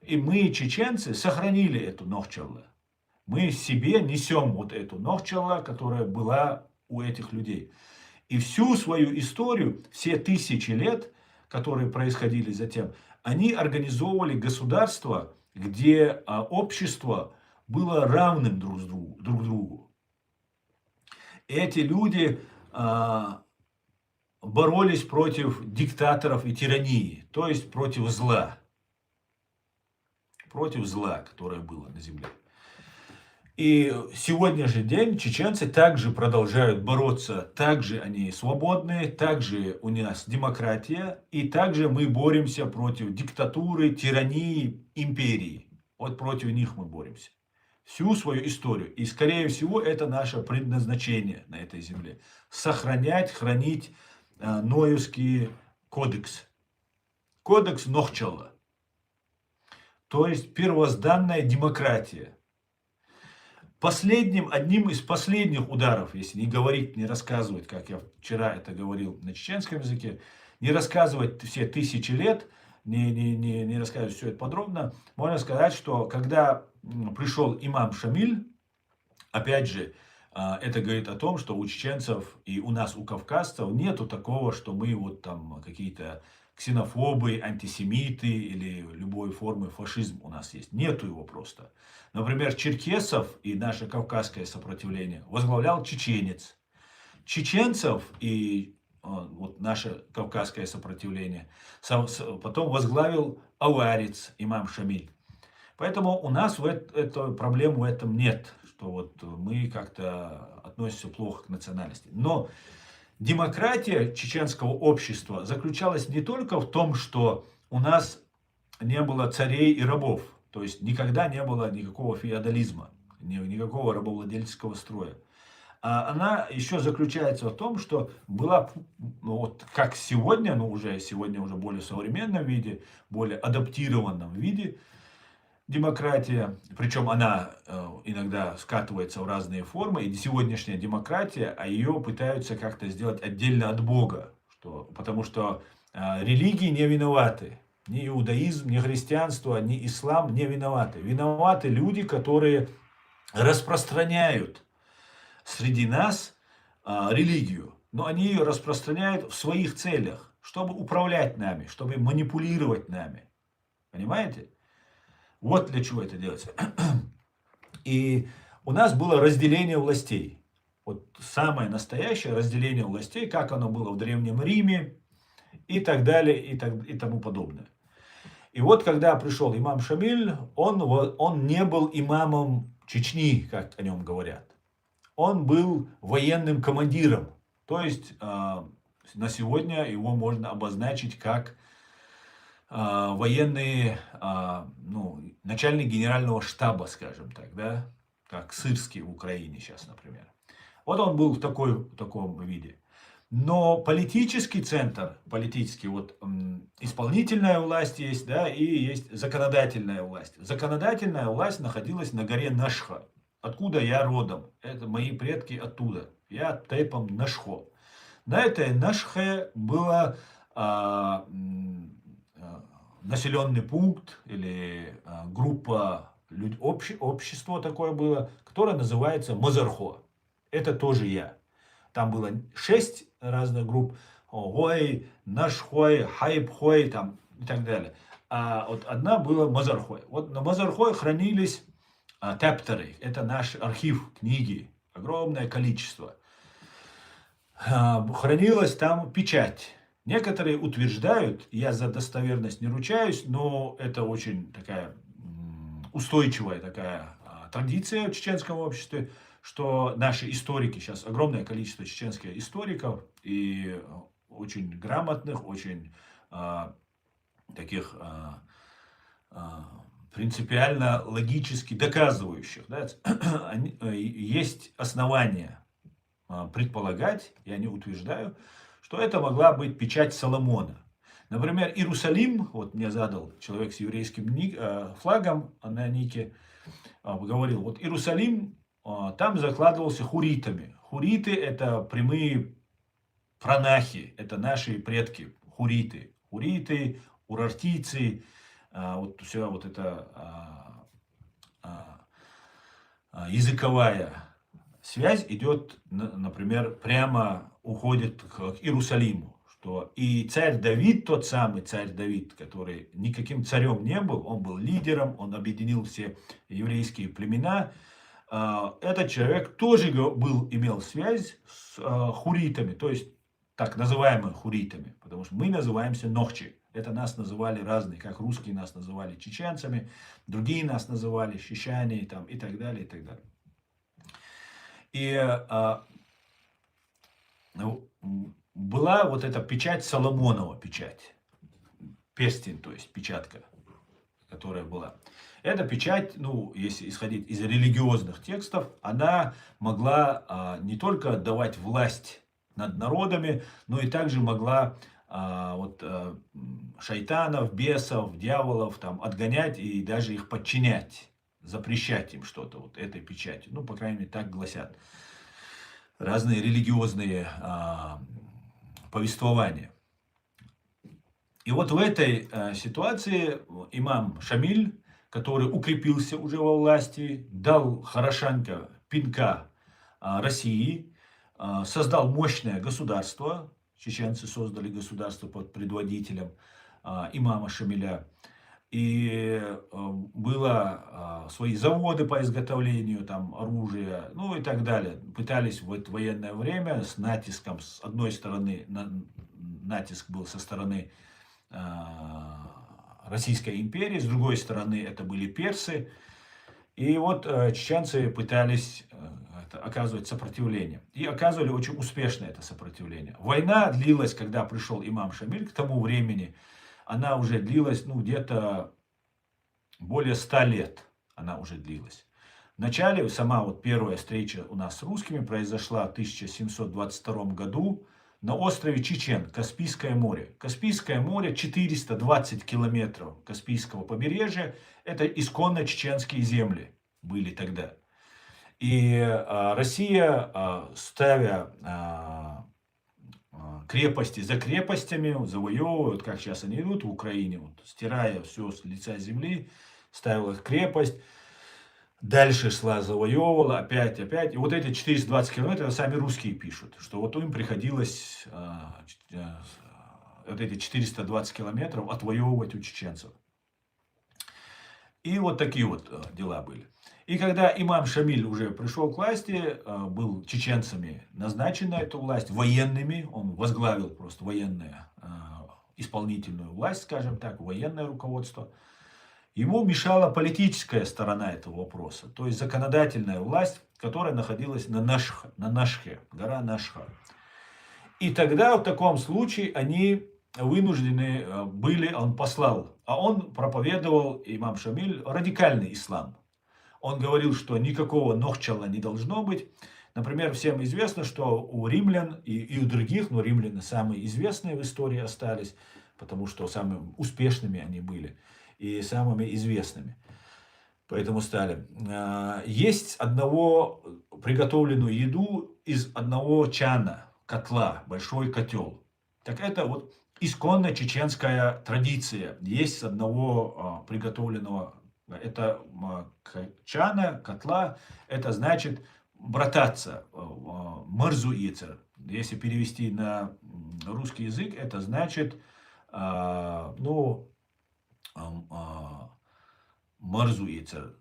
И мы, чеченцы, сохранили эту нохчалла. Мы себе несем вот эту нохчалла, которая была у этих людей. И всю свою историю, все тысячи лет, которые происходили затем, они организовывали государство, где общество было равным друг другу. Эти люди боролись против диктаторов и тирании, то есть против зла. Против зла, которое было на земле. И сегодня же день чеченцы также продолжают бороться, также они свободны, также у нас демократия, и также мы боремся против диктатуры, тирании, империи. Вот против них мы боремся. Всю свою историю. И, скорее всего, это наше предназначение на этой земле. Сохранять, хранить Ноевский кодекс. Кодекс Нохчалла. То есть первозданная демократия. Одним из последних ударов, если не говорить, не рассказывать, как я вчера это говорил на чеченском языке, не рассказывать все тысячи лет, не рассказывать все это подробно, можно сказать, что когда пришел имам Шамиль, опять же, это говорит о том, что у чеченцев и у нас, у кавказцев, нету такого, что мы вот там какие-то ксенофобы, антисемиты или любой формы фашизм у нас есть. Нету его просто. Например, черкесов и наше кавказское сопротивление возглавлял чеченец. Чеченцев и вот наше кавказское сопротивление потом возглавил аварец, имам Шамиль. Поэтому у нас эту проблему в этом нет, что вот мы как-то относимся плохо к национальности. Но демократия чеченского общества заключалась не только в том, что у нас не было царей и рабов, то есть никогда не было никакого феодализма, никакого рабовладельческого строя. А она еще заключается в том, что была, ну, вот как сегодня, но уже сегодня уже более современном виде, более адаптированном виде, демократия, причем она иногда скатывается в разные формы, и сегодняшняя демократия, а ее пытаются как-то сделать отдельно от Бога, потому что религии не виноваты, ни иудаизм, ни христианство, ни ислам не виноваты. Виноваты люди, которые распространяют среди нас религию, но они ее распространяют в своих целях, чтобы управлять нами, чтобы манипулировать нами. Понимаете? Вот для чего это делается. И у нас было разделение властей. Вот самое настоящее разделение властей, как оно было в Древнем Риме и так далее и тому подобное. И вот когда пришел имам Шамиль, он не был имамом Чечни, как о нем говорят. Он был военным командиром. То есть на сегодня его можно обозначить как военный, начальник генерального штаба, скажем так, да, как Сырский в Украине сейчас, например. Вот он был в таком виде. Но политический центр, исполнительная власть есть, да, и есть законодательная власть. Законодательная власть находилась на горе Нашха. Откуда я родом? Это мои предки оттуда. Я тейпом Нашхо. На этой Нашхе было населенный пункт или группа общество такое было, которое называется Мазархо. Это тоже я. Там было 6 разных групп. Гой, Нашхой, Хайбхой там, и так далее. А вот одна была Мазархой. Вот на Мазархой хранились тептеры. Это наш архив, книги. Огромное количество. Хранилась там печать. Некоторые утверждают, я за достоверность не ручаюсь, но это очень такая устойчивая такая традиция в чеченском обществе, что наши историки, сейчас огромное количество чеченских историков и очень грамотных, очень таких принципиально логически доказывающих, да, есть основания предполагать, я не утверждаю, что это могла быть печать Соломона. Например, Иерусалим, вот мне задал человек с еврейским флагом на нике, говорил, вот Иерусалим, там закладывался хуритами. Хуриты это прямые пранахи, это наши предки, хуриты. Хуриты, урартийцы, вот вся вот эта языковая связь идет, например, прямо уходит к Иерусалиму. Что и царь Давид, тот самый царь Давид, который никаким царем не был, он был лидером, он объединил все еврейские племена. Этот человек тоже имел связь с хуритами, то есть так называемыми хуритами, потому что мы называемся нохчи. Это нас называли разные, как русские нас называли чеченцами, другие нас называли шишане там, и так далее, и так далее. И была вот эта печать Соломонова, печать, перстень, то есть печатка, которая была. Эта печать, если исходить из религиозных текстов, она могла не только давать власть над народами, но и также могла шайтанов, бесов, дьяволов там, отгонять и даже их подчинять, запрещать им что-то вот этой печатью. По крайней мере, так гласят разные религиозные повествования. И вот в этой ситуации имам Шамиль, который укрепился уже во власти, дал хорошенько пинка России, создал мощное государство. Чеченцы создали государство под предводителем имама Шамиля. И было свои заводы по изготовлению там, оружия, и так далее. Пытались в это военное время с натиском, с одной стороны, натиск был со стороны Российской империи, с другой стороны, это были персы. И вот чеченцы пытались оказывать сопротивление. И оказывали очень успешно это сопротивление. Война длилась, когда пришел имам Шамиль, к тому времени она уже длилась, где-то более 100 лет она уже длилась. Вначале сама первая встреча у нас с русскими произошла в 1722 году на острове Чечен, Каспийское море. Каспийское море, 420 километров Каспийского побережья, это исконно чеченские земли были тогда. И Россия, ставя крепости за крепостями, завоевывают, как сейчас они идут в Украине, стирая все с лица земли, ставила крепость, дальше шла, завоевывала, опять. И вот эти 420 километров сами русские пишут, что им приходилось вот эти 420 километров отвоевывать у чеченцев. И вот такие вот дела были. И когда имам Шамиль уже пришел к власти, был чеченцами назначен на эту власть, военными, он возглавил просто военную исполнительную власть, скажем так, военное руководство. Ему мешала политическая сторона этого вопроса, то есть законодательная власть, которая находилась на Нашхе, гора Нашха. И тогда в таком случае они вынуждены были, он послал, а он проповедовал, имам Шамиль, радикальный ислам. Он говорил, что никакого нохчала не должно быть. Например, всем известно, что у римлян и у других, но римляне самые известные в истории остались, потому что самыми успешными они были и самыми известными. Поэтому стали. Есть одного приготовленную еду из одного чана, котла, большой котел. Так это вот исконная чеченская традиция. Есть с одного приготовленного это чана, котла, это значит брататься, мырзуицер. Если перевести на русский язык, это значит, мырзуицер.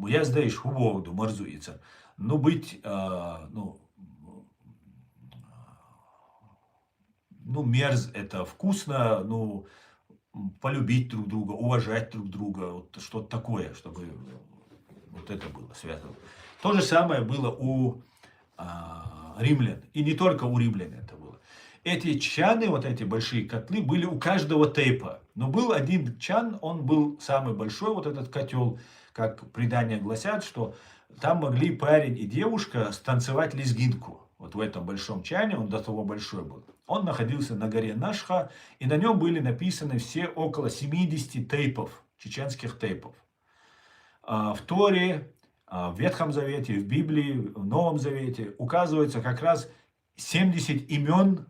Я сдаешь хубовду, мырзуицер. Ну, быть, мерз это вкусно, полюбить друг друга, уважать друг друга, вот что-то такое, чтобы вот это было связано. То же самое было у римлян, и не только у римлян это было. Эти чаны, вот эти большие котлы, были у каждого тейпа. Но был один чан, он был самый большой, вот этот котел, как предания гласят, что там могли парень и девушка станцевать лезгинку. Вот в этом большом чане, он до того большой был. Он находился на горе Нашха, и на нем были написаны все около 70 тейпов, чеченских тейпов. В Торе, в Ветхом Завете, в Библии, в Новом Завете указывается как раз 70 имен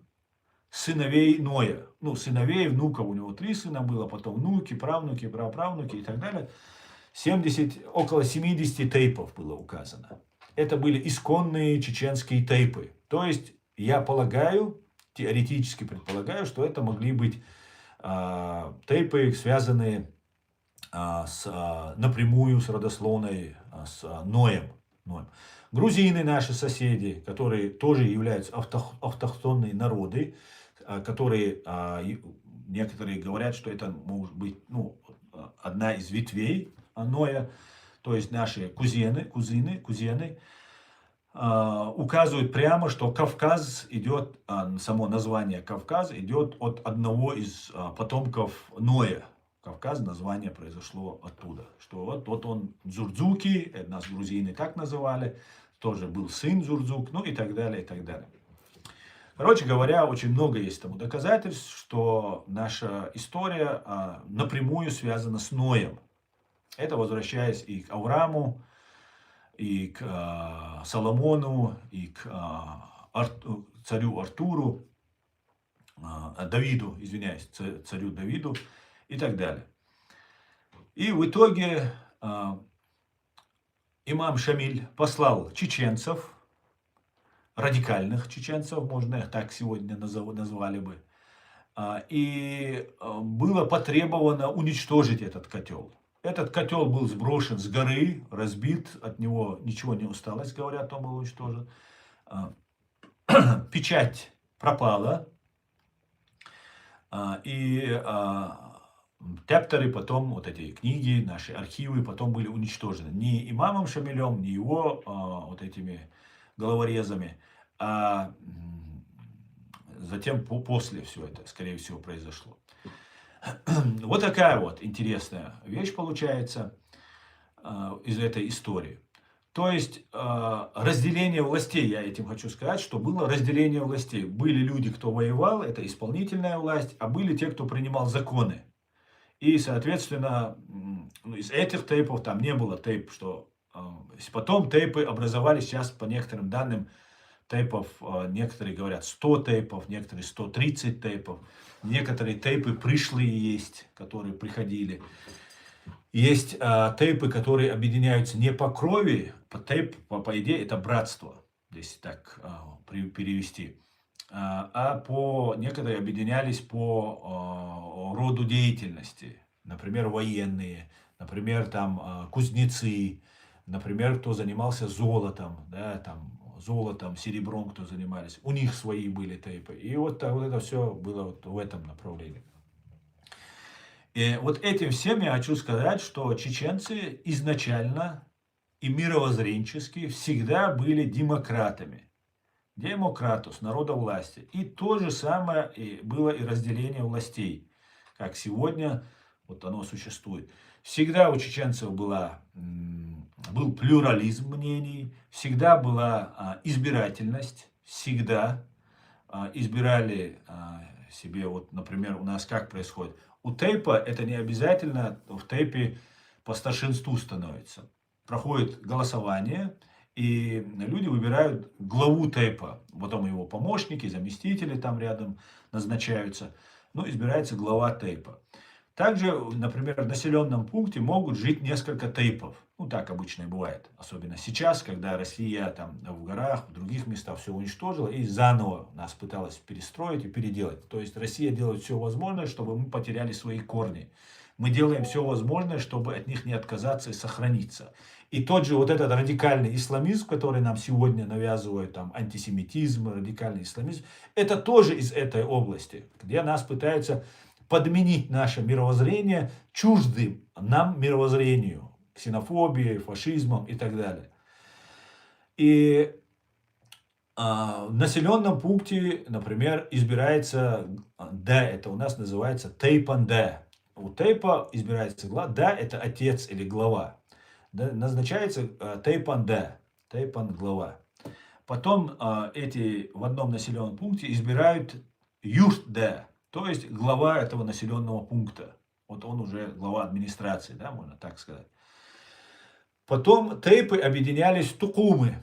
сыновей Ноя. Сыновей, внуков, у него 3 сына было, потом внуки, правнуки, праправнуки и так далее. Около 70 тейпов было указано. Это были исконные чеченские тейпы. То есть, я полагаю, теоретически предполагаю, что это могли быть тейпы, связанные напрямую с родословной, с Ноем. Грузины, наши соседи, которые тоже являются автохтонные народы, которые, некоторые говорят, что это может быть одна из ветвей Ноя, то есть наши кузены, указывают прямо, что Кавказ идет, само название Кавказ идет от одного из потомков Ноя. Кавказ, название произошло оттуда. Что вот он Дзурдзуки, нас грузины так называли, тоже был сын Дзурдзук, и так далее, и так далее. Короче говоря, очень много есть тому доказательств, что наша история напрямую связана с Ноем. Это возвращаясь и к Аврааму, и к Соломону, и к царю Артуру, Давиду, извиняюсь, царю Давиду и так далее. И в итоге имам Шамиль послал чеченцев, радикальных чеченцев, можно их так сегодня назвали бы, и было потребовано уничтожить этот котел. Этот котел был сброшен с горы, разбит, от него ничего не осталось, говорят, он был уничтожен. Печать пропала, и тепторы потом, вот эти книги, наши архивы потом были уничтожены. Не имамом Шамилем, не его вот этими головорезами, а затем после все это, скорее всего, произошло. Вот такая вот интересная вещь получается из этой истории. То есть разделение властей, я этим хочу сказать, что было разделение властей. Были люди, кто воевал, это исполнительная власть, а были те, кто принимал законы. И, соответственно, из этих тейпов там не было тейп, что потом тейпы образовались, сейчас по некоторым данным тейпов, некоторые говорят 100 тейпов, некоторые 130 тейпов, некоторые тейпы пришлые есть, которые приходили. Есть тейпы, которые объединяются не по крови, тейп, по идее, это братство, если так перевести. Некоторые объединялись по роду деятельности, например, военные, например, там кузнецы, например, кто занимался золотом, да, там, золотом, серебром, кто занимались, у них свои были тейпы. И вот, вот это все было вот в этом направлении. И вот этим всем я хочу сказать, что чеченцы изначально и мировоззренчески всегда были демократами. Демократус, народовластие. И то же самое было и разделение властей, как сегодня вот оно существует. Всегда у чеченцев был плюрализм мнений, всегда была избирательность, всегда избирали себе, вот, например, у нас как происходит. У тейпа это не обязательно, в тейпе по старшинству становится. Проходит голосование, и люди выбирают главу тейпа. Потом его помощники, заместители там рядом назначаются. Ну, избирается глава тейпа. Также, например, в населенном пункте могут жить несколько тейпов. Ну, так обычно и бывает. Особенно сейчас, когда Россия там в горах, в других местах все уничтожила и заново нас пыталась перестроить и переделать. То есть Россия делает все возможное, чтобы мы потеряли свои корни. Мы делаем все возможное, чтобы от них не отказаться и сохраниться. И тот же вот этот радикальный исламизм, который нам сегодня навязывают, там, антисемитизм, радикальный исламизм, это тоже из этой области, где нас пытаются подменить наше мировоззрение чуждым нам мировоззрению, ксенофобией, фашизмом и так далее. И в населенном пункте, например, избирается Д, это у нас называется Тейпан Д. У Тейпа избирается глава, Д это отец или глава. Назначается Тейпан Д, Тейпан глава. Потом эти в одном населенном пункте избирают Юрт Д, то есть глава этого населенного пункта. Вот он уже глава администрации, да, можно так сказать. Потом тейпы объединялись в тукумы.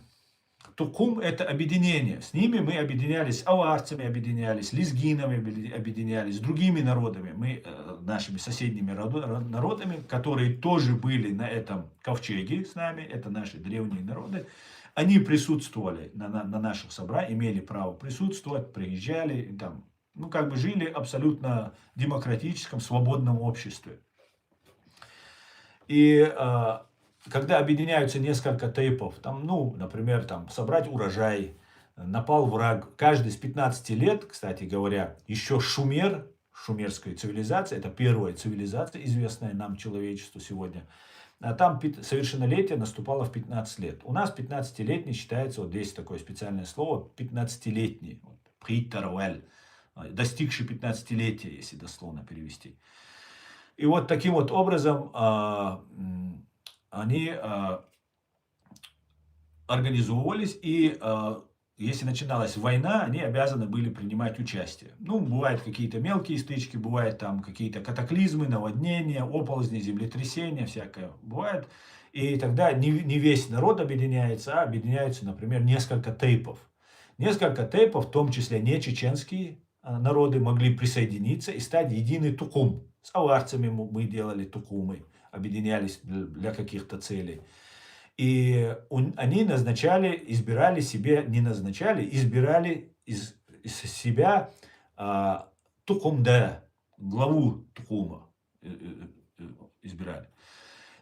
Тукум это объединение. С ними мы объединялись, аварцами объединялись, лезгинами объединялись, с другими народами, нашими соседними народами, которые тоже были на этом ковчеге с нами, это наши древние народы. Они присутствовали на наших собраниях, имели право присутствовать, приезжали, там, ну, как бы жили абсолютно демократическом, свободном обществе. И когда объединяются несколько тейпов, там, ну, например, там, собрать урожай, напал враг, каждый с 15 лет, кстати говоря, еще Шумер, шумерская цивилизация, это первая цивилизация, известная нам человечеству сегодня, а там совершеннолетие наступало в 15 лет. У нас 15-летний считается, вот здесь такое специальное слово, 15-летний, притарвель, достигший 15-летия, если дословно перевести. И вот таким вот образом они организовывались, и если начиналась война, они обязаны были принимать участие. Ну, бывают какие-то мелкие стычки, бывают там какие-то катаклизмы, наводнения, оползни, землетрясения, всякое бывает. И тогда не весь народ объединяется, а объединяются, например, несколько тейпов. Несколько тейпов, в том числе не чеченские народы, могли присоединиться и стать единый тукум. С аварцами мы делали тукумы, объединялись для каких-то целей. И они избирали себе, не назначали, избирали из себя тукумда, главу тукума избирали.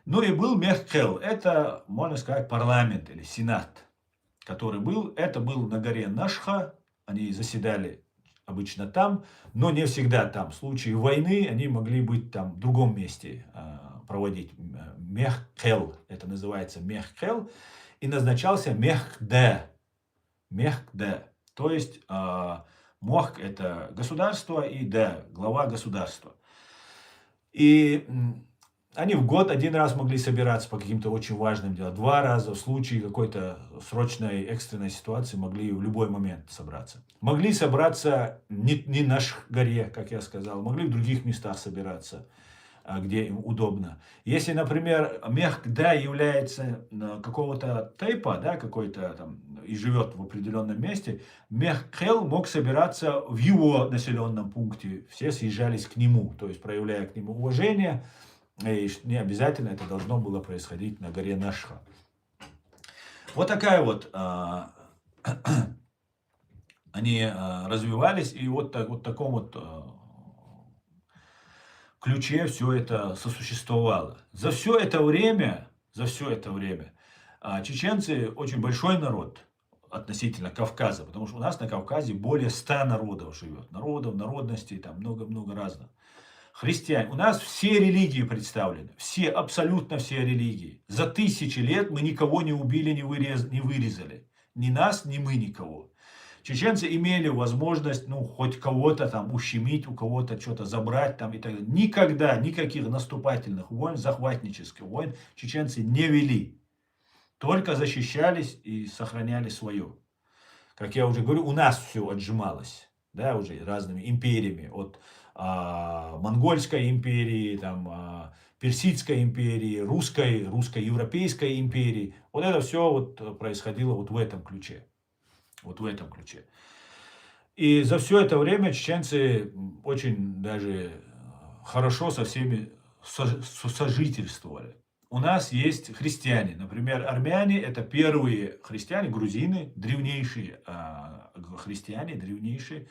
Ну и был Мехкел, это, можно сказать, парламент или сенат, который был, это был на горе Нашха, они заседали обычно там, но не всегда там. В случае войны они могли быть там в другом месте проводить. Мехкел, это называется Мехкел, и назначался Мехде. Мехде, то есть Мох это государство и Де, глава государства. И они в год один раз могли собираться по каким-то очень важным делам, 2 раза в случае какой-то срочной экстренной ситуации могли в любой момент собраться. Могли собраться не на горе, как я сказал, могли в других местах собираться, где им удобно. Если, например, Мехкда является какого-то тейпа, да, какой-то там, и живет в определенном месте, Мехкел мог собираться в его населенном пункте. Все съезжались к нему, то есть проявляя к нему уважение. И не обязательно это должно было происходить на горе Нашха. Вот такая вот они развивались, и вот в таком вот ключе все это сосуществовало. За все это время Чеченцы очень большой народ относительно Кавказа, потому что у нас на Кавказе более 100 народов живет. Народов, народностей, там много-много разных. Христиане. У нас все религии представлены. Все, абсолютно все религии. За тысячи лет мы никого не убили, не вырезали. Ни нас, ни мы никого. Чеченцы имели возможность, ну, хоть кого-то там ущемить, у кого-то что-то забрать там и так далее. Никогда никаких наступательных войн, захватнических войн чеченцы не вели. Только защищались и сохраняли свое. Как я уже говорю, у нас все отжималось, да, уже разными империями. От Монгольской империи, там, Персидской империи, русско-европейской империи. Вот это все вот происходило вот в этом ключе. Вот в этом ключе. И за все это время чеченцы очень даже хорошо со всеми сожительствовали. У нас есть христиане. Например, армяне – это первые христиане, грузины, древнейшие христиане, древнейшие.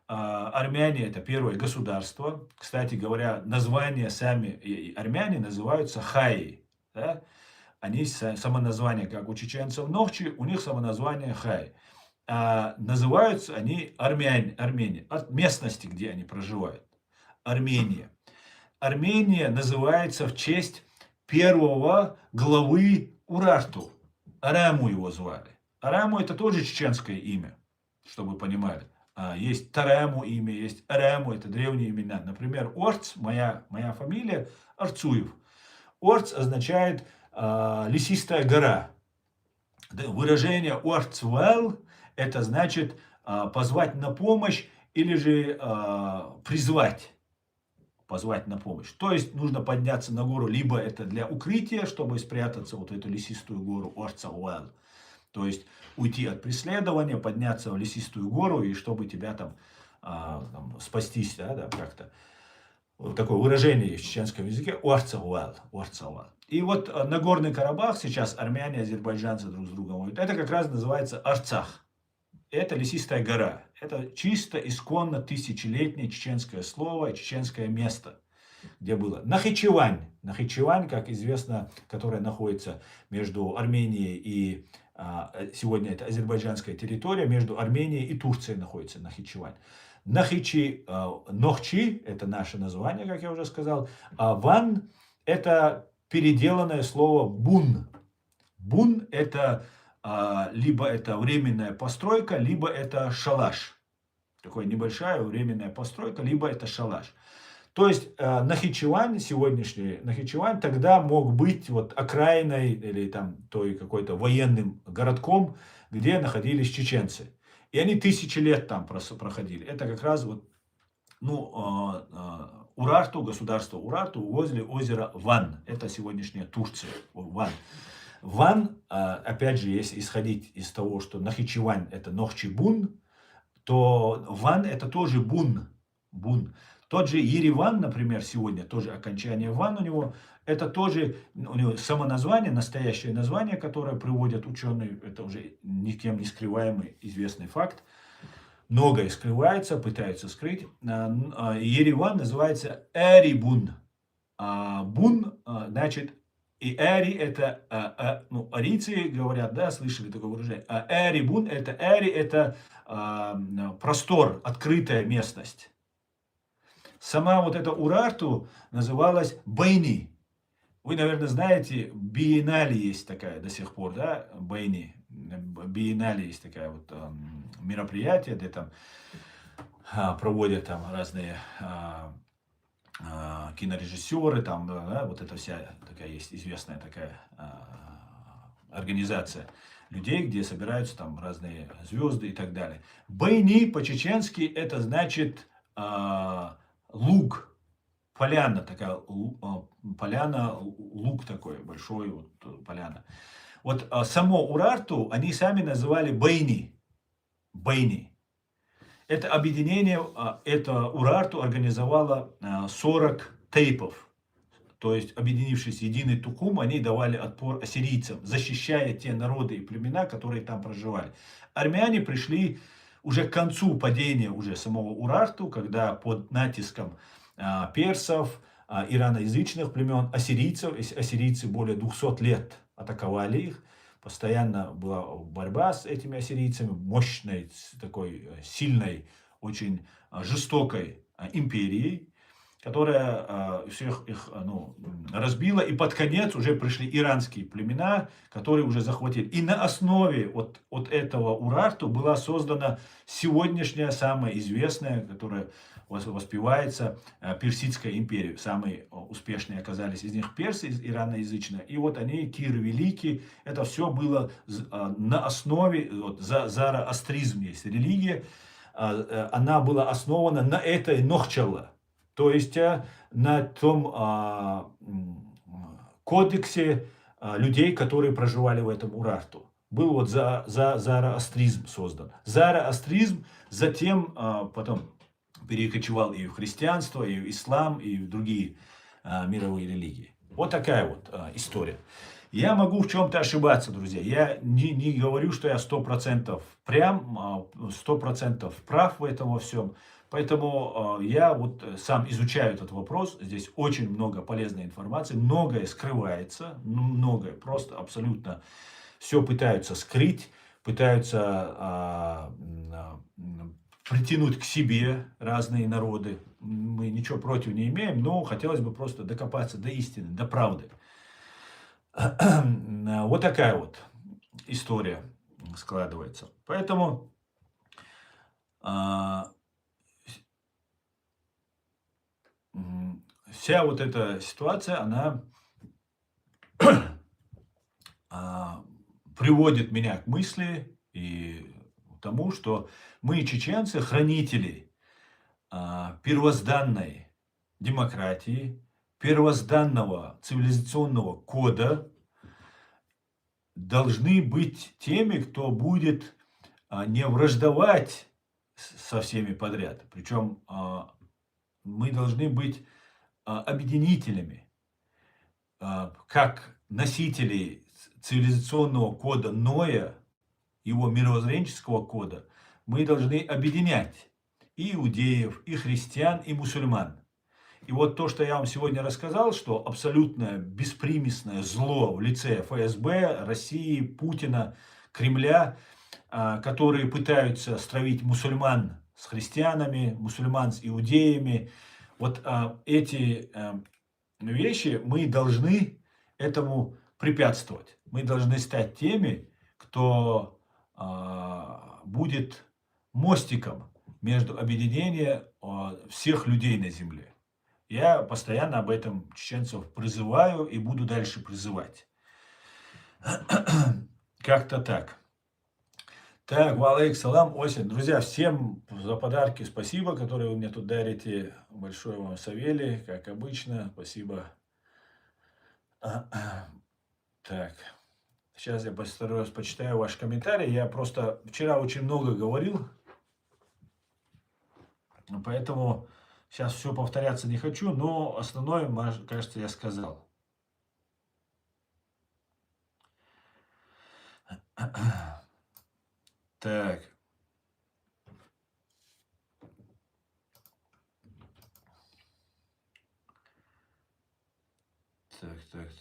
Армяне – это первое государство. Кстати говоря, названия сами армяне называются хаи. Да? Они самоназвание, как у чеченцев Нохчи, у них самоназвание хай. Называются они армяне, от местности, где они проживают. Армения. Армения называется в честь первого главы Урарту. Араму его звали. Араму – это тоже чеченское имя, чтобы вы понимали. Есть Тараму имя, есть Араму, это древние имена. Например, Орц, моя фамилия Арцуев. Орц означает лесистая гора. Выражение Орцвел – это значит позвать на помощь или же призвать. Позвать на помощь. То есть нужно подняться на гору, либо это для укрытия, чтобы спрятаться вот в эту лесистую гору Орцвел. То есть уйти от преследования, подняться в лесистую гору, и чтобы тебя там спастись, да, как-то. Вот такое выражение в чеченском языке Орцавал. И вот Нагорный Карабах, сейчас армяне, азербайджанцы друг с другом воюют, это как раз называется Арцах. Это лесистая гора. Это чисто исконно тысячелетнее чеченское слово, чеченское место, где было Нахичевань. Нахичевань, как известно, которая находится между Арменией и сегодня это азербайджанская территория, между Арменией и Турцией находится Нахичевань. Нохчи, это наше название, как я уже сказал. А ван – это переделанное слово бун. Бун – это либо это временная постройка, либо это шалаш. Такая небольшая временная постройка, либо это шалаш. То есть Нахичевань, сегодняшний Нахичевань, тогда мог быть вот окраиной или там той какой-то военным городком, где находились чеченцы. И они тысячи лет там проходили. Это как раз вот, Урарту, государство Урарту возле озера Ван. Это сегодняшняя Турция. Ван. Ван, опять же, если исходить из того, что Нахичевань это Нохчибун, то Ван это тоже бун. Тот же Ереван, например, сегодня тоже окончание Ван у него, это тоже у него самоназвание, настоящее название, которое приводят ученые, это уже никем не скрываемый известный факт. Многое скрывается, пытаются скрыть. Ереван называется Эрибун. Бун, значит, и Эри это, арийцы говорят, да, слышали такое выражение. А Эрибун это простор, открытая местность. Сама вот эта Урарту называлась Байни. Вы, наверное, знаете, биеннале есть такая до сих пор, да, Байни. Биеннале есть такая вот мероприятие, где там проводят там разные кинорежиссеры, там, да, вот это вся такая есть известная такая организация людей, где собираются там разные звезды и так далее. Байни по-чеченски это значит луг, поляна такая, поляна, луг такой большой, вот поляна. Вот само Урарту они сами называли Байни. Байни. Это объединение, это Урарту организовало 40 тейпов. То есть, объединившись в единый Тукум, они давали отпор ассирийцам, защищая те народы и племена, которые там проживали. Армяне пришли уже к концу падения уже самого Урарту, когда под натиском персов, ираноязычных племен, ассирийцев, ассирийцы более 200 лет атаковали их. Постоянно была борьба с этими ассирийцами, мощной, такой сильной, очень жестокой империей, которая всех их разбила. И под конец уже пришли иранские племена, которые уже захватили. И на основе от этого Урарту была создана сегодняшняя самая известная, которая воспевается, Персидская империя. Самые успешные оказались из них персы, ираноязычные. И вот они, Кир Великий, это все было на основе, зороастризм есть религия, она была основана на этой Нохчалла. То есть на том кодексе людей, которые проживали в этом Урарту. Был вот зороастризм создан. Зороастризм затем потом перекочевал и в христианство, и в ислам, и в другие мировые религии. Вот такая вот история. Я могу в чем-то ошибаться, друзья. Я не говорю, что я 100% прям, 100% прав в этом во всем. Поэтому я вот сам изучаю этот вопрос. Здесь очень много полезной информации. Многое скрывается. Многое просто абсолютно все пытаются скрыть. Пытаются притянуть к себе разные народы. Мы ничего против не имеем, но хотелось бы просто докопаться до истины, до правды. Вот такая вот история складывается. Поэтому вся вот эта ситуация, она приводит меня к мысли и к тому, что мы, чеченцы, хранители первозданной демократии, первозданного цивилизационного кода, должны быть теми, кто будет не враждовать со всеми подряд. Причем мы должны быть объединителями, как носители цивилизационного кода Ноя, его мировоззренческого кода. Мы должны объединять и иудеев, и христиан, и мусульман. И вот то, что я вам сегодня рассказал, что абсолютное беспримесное зло в лице ФСБ, России, Путина, Кремля, которые пытаются стравить мусульман с христианами, мусульман с иудеями, вот эти вещи, мы должны этому препятствовать. Мы должны стать теми, кто будет мостиком между объединением всех людей на земле. Я постоянно об этом чеченцев призываю и буду дальше призывать. Как-то так. Так, валейк салам, осень. Друзья, всем за подарки спасибо, которые вы мне тут дарите. Большое вам Савелий, как обычно. Спасибо. Так, сейчас я постараюсь почитаю ваши комментарии. Я просто вчера очень много говорил, поэтому сейчас все повторяться не хочу, но основное, кажется, я сказал. Так.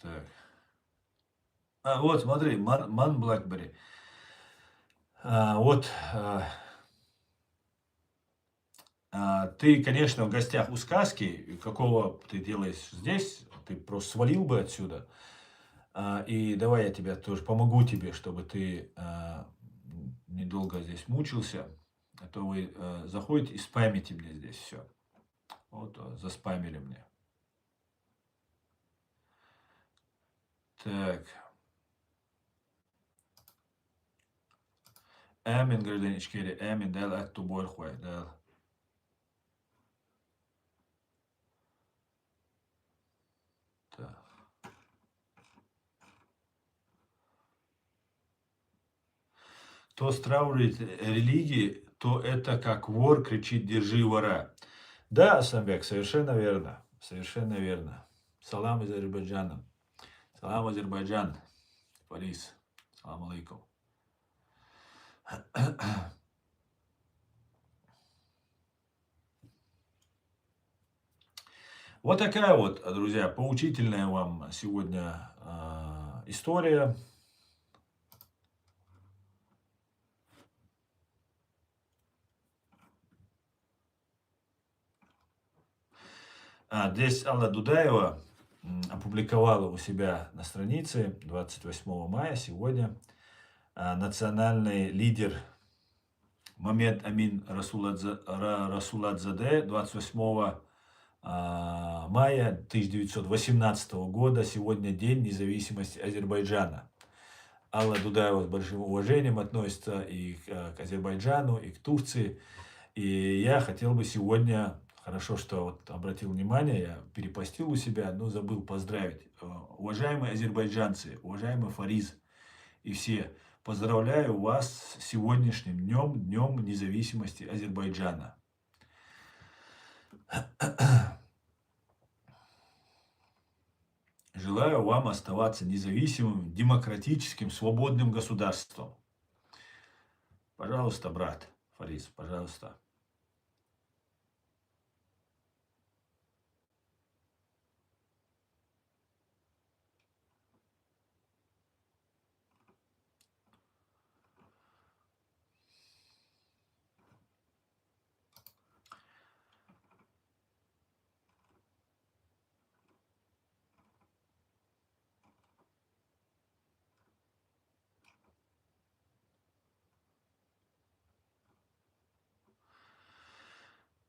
Так. Вот, смотри, Ман Блэкбери. Ты, конечно, в гостях у сказки, какого ты делаешь здесь, ты просто свалил бы отсюда. И давай я тебя тоже помогу тебе, чтобы ты недолго здесь мучился. А то вы заходите и спамите мне здесь все. Вот, заспамили мне. Так. Эмин, гражданин Ичкери, Эмин, дал атту борхуай, дал. Так. Кто стравливает религии, то это как вор кричит «держи вора». Да, Асамбек, совершенно верно. Совершенно верно. Салам из Азербайджана. Салам, Азербайджан. Парис. Салам алейкум. Вот такая вот, друзья, поучительная вам сегодня история. Здесь Алла Дудаева опубликовала у себя на странице 28 мая, сегодня, национальный лидер Мамед Амин Расуладзаде 28 мая 1918 года, сегодня День независимости Азербайджана. Алла Дудаева с большим уважением относится и к Азербайджану, и к Турции. И я хотел бы сегодня, хорошо, что вот обратил внимание, я перепостил у себя, но забыл поздравить. Уважаемые азербайджанцы, уважаемый Фариз и все, поздравляю вас с сегодняшним днем, Днем независимости Азербайджана. Желаю вам оставаться независимым, демократическим, свободным государством. Пожалуйста, брат Фариз, пожалуйста.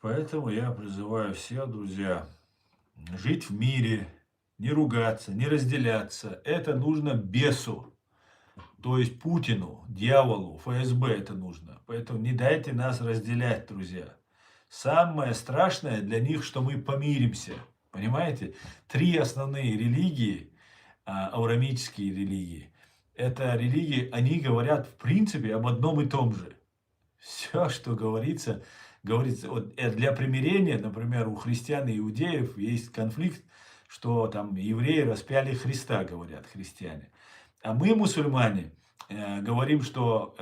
Поэтому я призываю всех, друзья, жить в мире, не ругаться, не разделяться. Это нужно бесу, то есть Путину, дьяволу, ФСБ это нужно. Поэтому не дайте нас разделять, друзья. Самое страшное для них, что мы помиримся. Понимаете? 3 основные религии, аурамические религии, это религии, они говорят в принципе об одном и том же. Все, что говорится, вот, для примирения, например, у христиан и иудеев есть конфликт, что там евреи распяли Христа, говорят христиане. А мы, мусульмане, говорим, что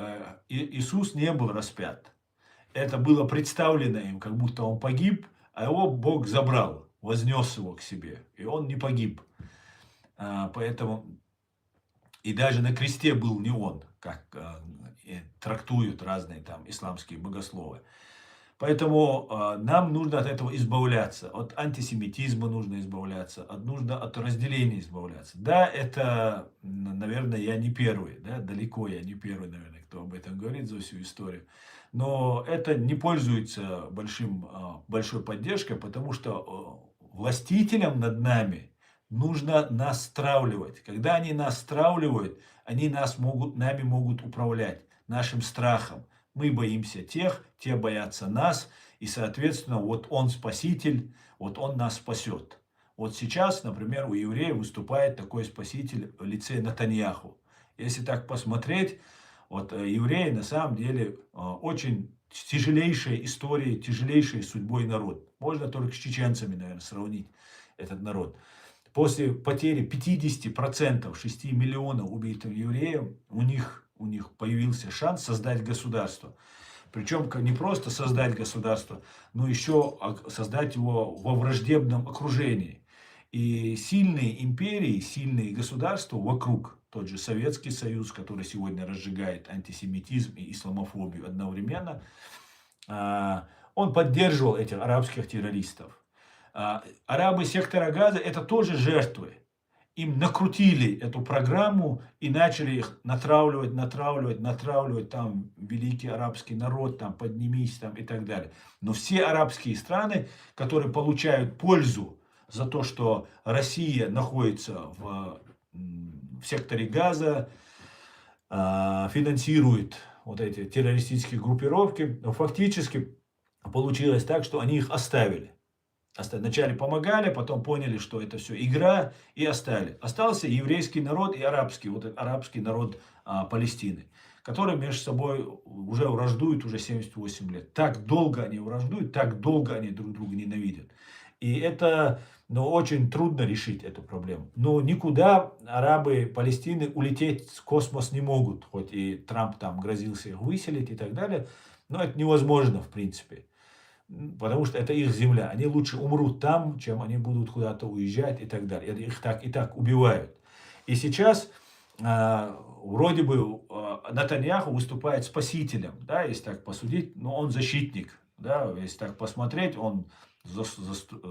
Иисус не был распят. Это было представлено им, как будто он погиб, а его Бог забрал, вознес его к себе, и он не погиб. Поэтому и даже на кресте был не он, как трактуют разные там исламские богословы. Поэтому нам нужно от этого избавляться, от антисемитизма нужно избавляться, нужно от разделения избавляться. Да, это, наверное, я не первый, да, далеко я не первый, наверное, кто об этом говорит за всю историю. Но это не пользуется большой поддержкой, потому что властителям над нами нужно нас стравливать. Когда они нас стравливают, они нами могут управлять, нашим страхом. Мы боимся тех, те боятся нас, и, соответственно, вот он спаситель, вот он нас спасет. Вот сейчас, например, у евреев выступает такой спаситель в лице Натаньяху. Если так посмотреть, вот евреи на самом деле очень тяжелейшая история, тяжелейшей судьбой народ. Можно только с чеченцами, наверное, сравнить этот народ. После потери 50%, 6 миллионов убитых евреев, у них появился шанс создать государство. Причем не просто создать государство, но еще создать его во враждебном окружении. И сильные империи, сильные государства вокруг, тот же Советский Союз, который сегодня разжигает антисемитизм и исламофобию одновременно, он поддерживал этих арабских террористов. Арабы сектора Газа это тоже жертвы. Им накрутили эту программу и начали их натравливать, там, великий арабский народ, там, поднимись, там, и так далее. Но все арабские страны, которые получают пользу за то, что Россия находится в секторе Газа, финансирует вот эти террористические группировки, фактически получилось так, что они их оставили. Вначале помогали, потом поняли, что это все игра, и оставили. Остался еврейский народ и арабский, вот этот арабский народ Палестины, которые между собой уже враждуют уже 78 лет. Так долго они враждуют, так долго они друг друга ненавидят. И это очень трудно решить эту проблему. Но никуда арабы Палестины улететь в космос не могут, хоть и Трамп там грозился их выселить и так далее. Но это невозможно в принципе. Потому что это их земля. Они лучше умрут там, чем они будут куда-то уезжать и так далее. Их так и так убивают. И сейчас вроде бы Нетаньяху выступает спасителем, да, если так посудить, но он защитник, да, если так посмотреть, он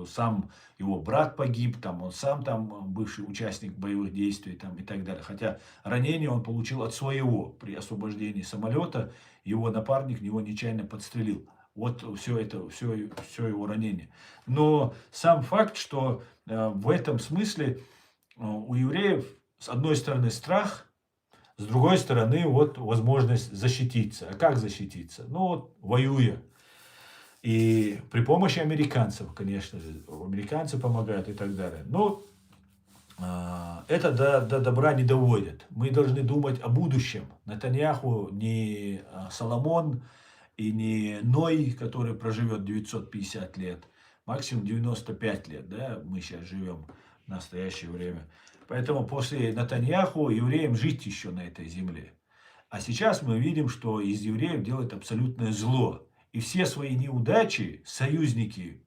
сам его брат погиб, там, он сам там бывший участник боевых действий там, и так далее. Хотя ранение он получил от своего при освобождении самолета, его напарник его нечаянно подстрелил. Вот все это, все его ранение. Но сам факт, что в этом смысле у евреев с одной стороны страх, с другой стороны вот возможность защититься. А как защититься? Ну вот воюя. И при помощи американцев, конечно же, американцы помогают и так далее. Но это до добра не доводит. Мы должны думать о будущем. Нетаньяху не Соломон и не Ной, который проживет 950 лет, максимум 95 лет, да, мы сейчас живем в настоящее время. Поэтому после Нетаньяху евреям жить еще на этой земле. А сейчас мы видим, что из евреев делают абсолютное зло. И все свои неудачи союзники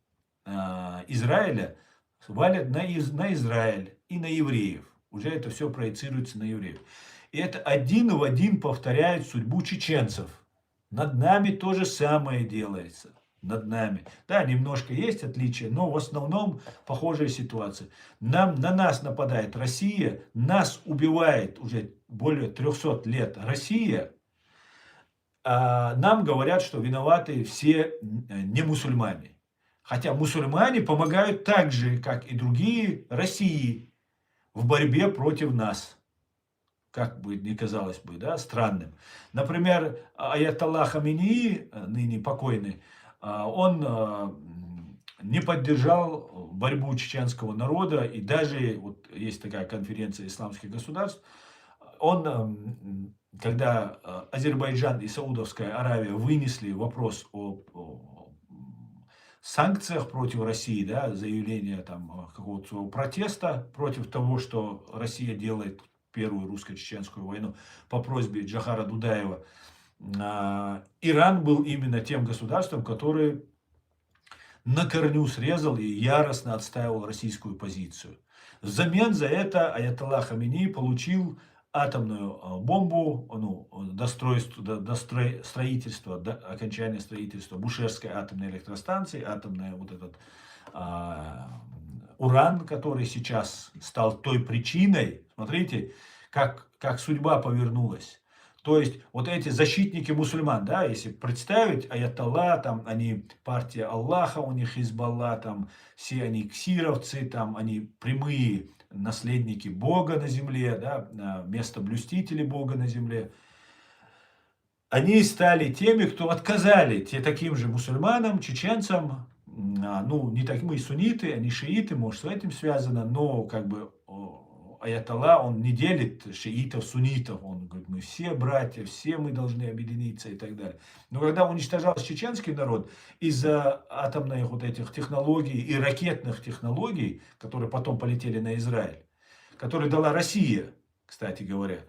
Израиля валят на Израиль и на евреев. Уже это все проецируется на евреев. И это один в один повторяет судьбу чеченцев. Над нами то же самое делается. Над нами. Да, немножко есть отличия, но в основном похожая ситуация. На нас нападает Россия, нас убивает уже более 300 лет Россия. А нам говорят, что виноваты все не мусульмане. Хотя мусульмане помогают так же, как и другие России в борьбе против нас. Как бы ни казалось бы, да, странным. Например, аятолла Хаминеи, ныне покойный, он не поддержал борьбу чеченского народа, и даже, вот есть такая конференция исламских государств, он, когда Азербайджан и Саудовская Аравия вынесли вопрос о санкциях против России, да, заявление там какого-то протеста против того, что Россия делает Первую русско-чеченскую войну по просьбе Джохара Дудаева, Иран был именно тем государством, которое на корню срезал и яростно отстаивал российскую позицию. Взамен за это аятолла Хаминеи получил атомную бомбу, ну, до окончания строительства Бушерской атомной электростанции, атомная вот этот уран, который сейчас стал той причиной, смотрите, как судьба повернулась. То есть вот эти защитники мусульман, да, если представить, аятолла, там они партия Аллаха, у них Хизбалла, там все они ксировцы, там они прямые наследники Бога на земле, да, местоблюстители Бога на земле. Они стали теми, кто отказали таким же мусульманам, чеченцам, ну, не такие мы сунниты, они шииты, может, с этим связано, но как бы аятолла, он не делит шиитов, суннитов, он говорит, мы все братья, все мы должны объединиться и так далее. Но когда уничтожался чеченский народ из-за атомных вот этих технологий и ракетных технологий, которые потом полетели на Израиль, которые дала Россия, кстати говоря,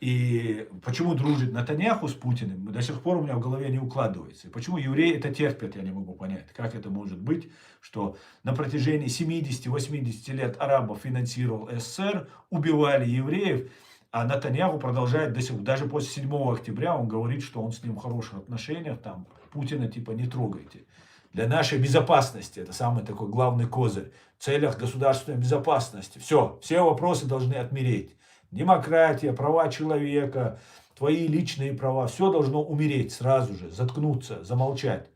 и почему дружит Нетаньяху с Путиным, до сих пор у меня в голове не укладывается. И почему евреи это терпят, я не могу понять. Как это может быть, что на протяжении 70-80 лет арабов финансировал СССР, убивали евреев, а Нетаньяху продолжает до сих пор, даже после 7 октября, он говорит, что он с ним в хороших отношениях, там, Путина типа не трогайте. Для нашей безопасности, это самый такой главный козырь, в целях государственной безопасности. Все вопросы должны отмереть. Демократия, права человека, твои личные права, все должно умереть сразу же, заткнуться, замолчать.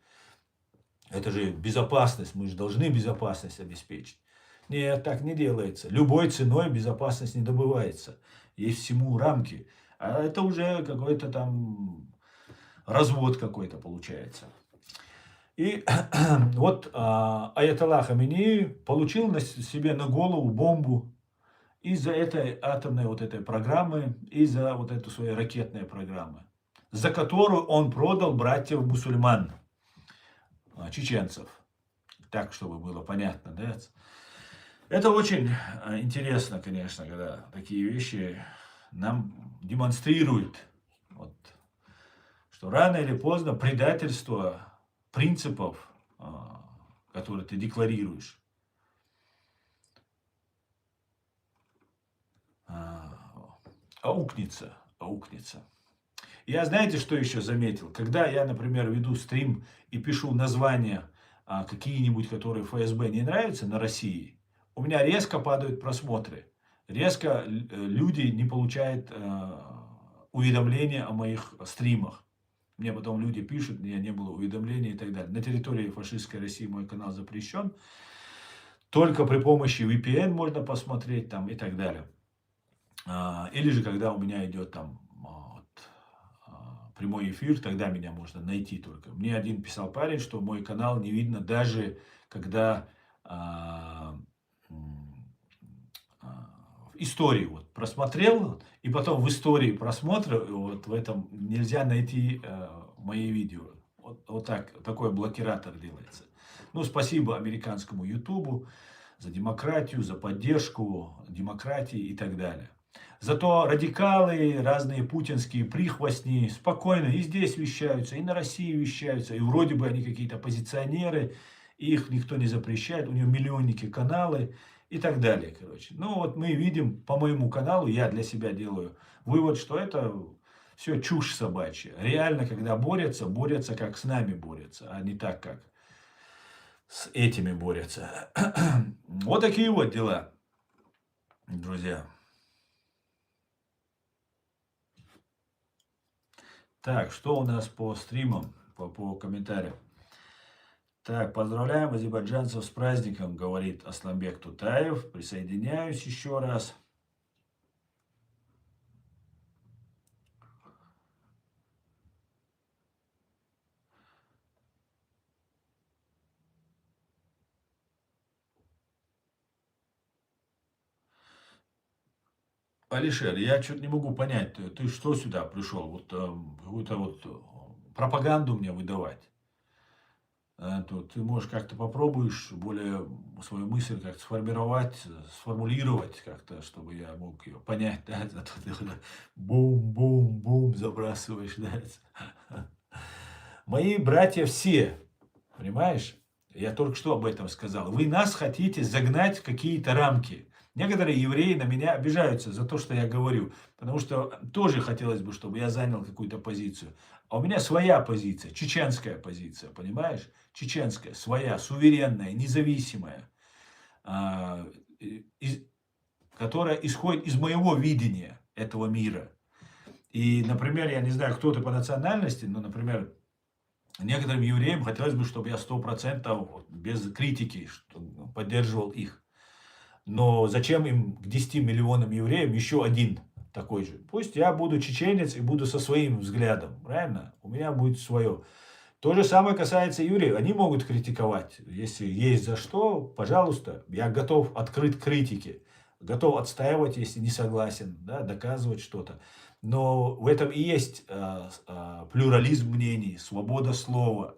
Это же безопасность, мы же должны безопасность обеспечить. Нет, так не делается. Любой ценой безопасность не добывается. Есть всему рамки. А это уже какой-то там развод какой-то получается. И вот аятолла Хаминеи получил на себе на голову бомбу из-за этой атомной вот этой программы, из-за вот этой своей ракетной программы, за которую он продал братьев мусульман, чеченцев. Так, чтобы было понятно, да? Это очень интересно, конечно, когда такие вещи нам демонстрируют, вот, что рано или поздно предательство принципов, которые ты декларируешь, аукнется, аукнется. Я знаете, что еще заметил? Когда я, например, веду стрим и пишу названия какие-нибудь, которые ФСБ не нравятся на России, у меня резко падают просмотры. Резко люди не получают уведомления о моих стримах. Мне потом люди пишут, мне не было уведомлений и так далее. На территории фашистской России мой канал запрещен. Только при помощи VPN можно посмотреть там и так далее. Или же когда у меня идет там прямой эфир, тогда меня можно найти только. Мне один писал парень, что мой канал не видно даже когда истории вот просмотрел, и потом в истории просмотра вот в этом нельзя найти мои видео. Вот так, такой блокиратор делается. Ну, спасибо американскому Ютубу за демократию, за поддержку демократии и так далее. Зато радикалы, разные путинские прихвостни спокойно и здесь вещаются, и на России вещаются, и вроде бы они какие-то оппозиционеры, их никто не запрещает, у них миллионники каналы и так далее, короче. Ну вот мы видим по моему каналу, я для себя делаю вывод, что это все чушь собачья. Реально, когда борются, борются как с нами борются, а не так, как с этими борются. Вот такие вот дела, друзья. Так, что у нас по стримам, по комментариям? Так, поздравляем азербайджанцев с праздником, говорит Асланбек Тутаев. Присоединяюсь еще раз. Алишер, я что-то не могу понять, ты что сюда пришел? Вот какую-то вот пропаганду мне выдавать. То ты, можешь, как-то попробуешь более свою мысль как-то сформировать, сформулировать как-то, чтобы я мог ее понять, да, зато ты бум-бум-бум забрасываешь, да. Мои братья все, понимаешь? Я только что об этом сказал. Вы нас хотите загнать в какие-то рамки. Некоторые евреи на меня обижаются за то, что я говорю. Потому что тоже хотелось бы, чтобы я занял какую-то позицию. А у меня своя позиция, чеченская позиция, понимаешь? Чеченская, своя, суверенная, независимая. Которая исходит из моего видения этого мира. И, например, я не знаю, кто ты по национальности, но, например, некоторым евреям хотелось бы, чтобы я 100% без критики поддерживал их. Но зачем им к 10 миллионам евреям еще один такой же? Пусть я буду чеченец и буду со своим взглядом, правильно? У меня будет свое. То же самое касается евреев. Они могут критиковать. Если есть за что, пожалуйста, я готов открыт к критике. Готов отстаивать, если не согласен, да, доказывать что-то. Но в этом и есть плюрализм мнений, свобода слова,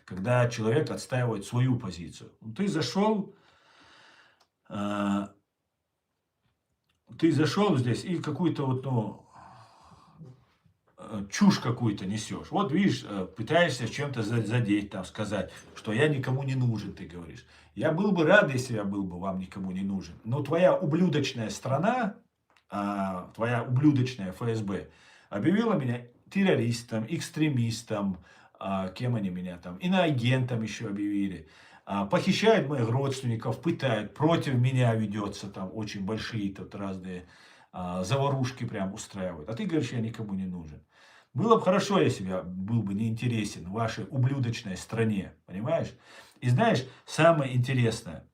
когда человек отстаивает свою позицию. Ты зашел здесь и какую-то вот, чушь какую-то несешь. Вот видишь, пытаешься чем-то задеть, там, сказать, что я никому не нужен, ты говоришь. Я был бы рад, если я был бы вам никому не нужен. Но твоя ублюдочная страна, твоя ублюдочная ФСБ объявила меня террористом, экстремистом, кем они меня там, иноагентом еще объявили. Похищают моих родственников, пытают, против меня ведется, там очень большие тут разные заварушки прям устраивают. А ты говоришь, я никому не нужен. Было бы хорошо, если я был бы неинтересен в вашей ублюдочной стране, понимаешь? И знаешь, самое интересное,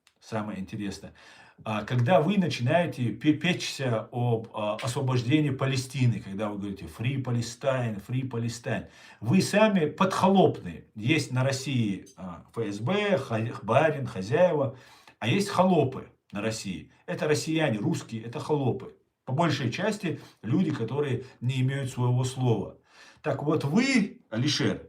когда вы начинаете печься об освобождении Палестины, когда вы говорите Free Palestine, Free Palestine, вы сами подхолопные. Есть на России ФСБ, барин, хозяева, а есть холопы на России. Это россияне, русские, это холопы. По большей части люди, которые не имеют своего слова. Так вот вы, Алишер,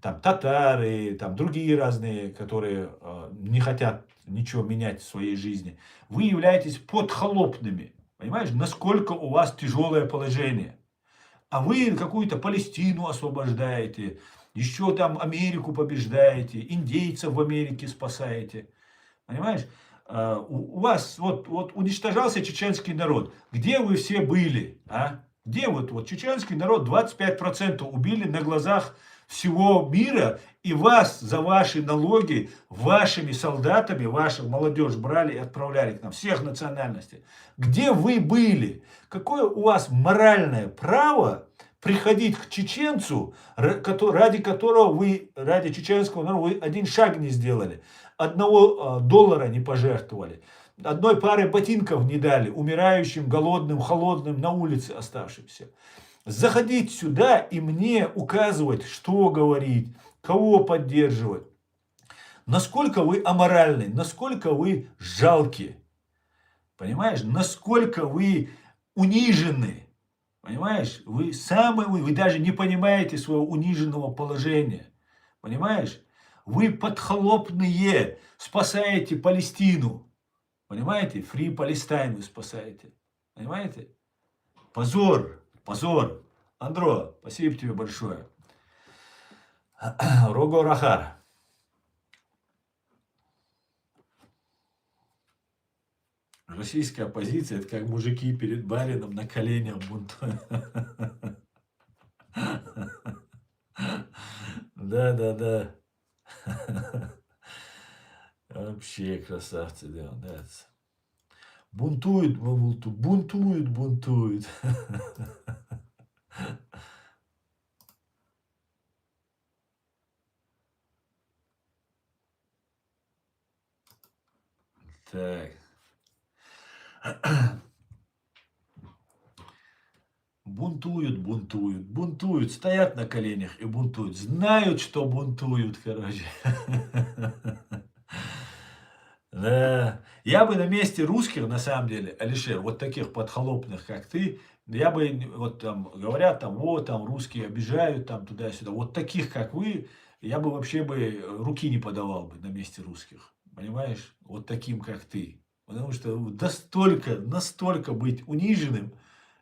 там татары, там другие разные, которые не хотят ничего менять в своей жизни, вы являетесь подхолопными. Понимаешь, насколько у вас тяжелое положение. А вы какую-то Палестину освобождаете, еще там Америку побеждаете, индейцев в Америке спасаете. Понимаешь? У вас вот уничтожался чеченский народ. Где вы все были? А? Где вот чеченский народ 25% убили на глазах всего мира, и вас за ваши налоги, вашими солдатами, вашу молодежь брали и отправляли к нам, всех национальностей. Где вы были? Какое у вас моральное право приходить к чеченцу, ради которого вы, ради чеченского народа, вы один шаг не сделали, $1 не пожертвовали, одной пары ботинков не дали умирающим, голодным, холодным, на улице оставшимся. Заходить сюда и мне указывать, что говорить, кого поддерживать. Насколько вы аморальны, насколько вы жалки. Понимаешь? Насколько вы унижены. Понимаешь? Вы даже не понимаете своего униженного положения. Понимаешь? Вы подхлопные, спасаете Палестину. Понимаете? Free Palestine вы спасаете. Понимаете? Позор. Позор. Андро, спасибо тебе большое. Рого Рахар. Российская оппозиция — это как мужики перед барином на коленях бунтуют. Да. Вообще красавцы, да. Бунтуют. Так. Бунтуют, стоят на коленях и бунтуют, знают, что бунтуют, короче. Да. Я бы на месте русских, на самом деле, Алишер, вот таких подхлопных, как ты, я бы, вот там, говорят, там, вот, там, русские обижают, там, туда-сюда, вот таких, как вы, я бы вообще бы руки не подавал бы на месте русских, понимаешь, вот таким, как ты, потому что настолько быть униженным,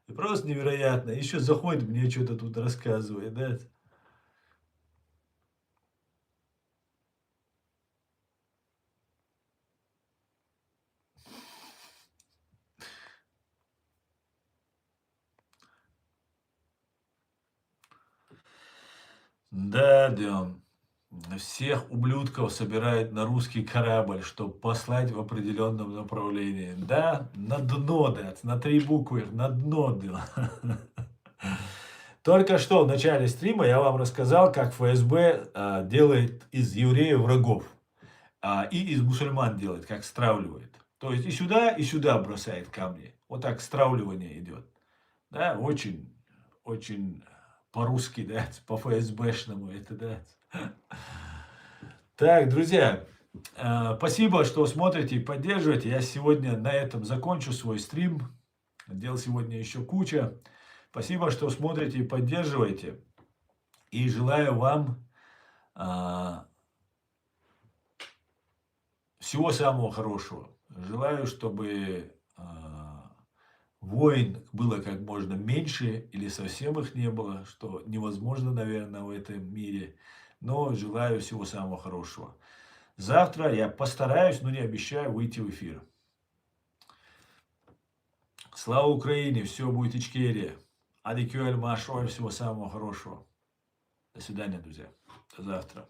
просто невероятно, еще заходит, мне что-то тут рассказывает, да. Да, всех ублюдков собирают на русский корабль, чтобы послать в определенном направлении. Да, на дно, да, на 3 буквы, на дно, да. Только что в начале стрима я вам рассказал, как ФСБ делает из евреев врагов. И из мусульман делает, как стравливает. То есть и сюда бросает камни. Вот так стравливание идет. Да, очень по-русски, да, по ФСБшному это, да. Так, друзья, спасибо, что смотрите и поддерживаете. Я сегодня на этом закончу свой стрим. Дел сегодня еще куча. Спасибо, что смотрите и поддерживаете. И желаю вам всего самого хорошего. Желаю, чтобы войн было как можно меньше или совсем их не было, что невозможно, наверное, в этом мире. Но желаю всего самого хорошего. Завтра я постараюсь, но не обещаю выйти в эфир. Слава Украине, все будет Ичкерия. Адикюэль Машой, всего самого хорошего. До свидания, друзья. До завтра.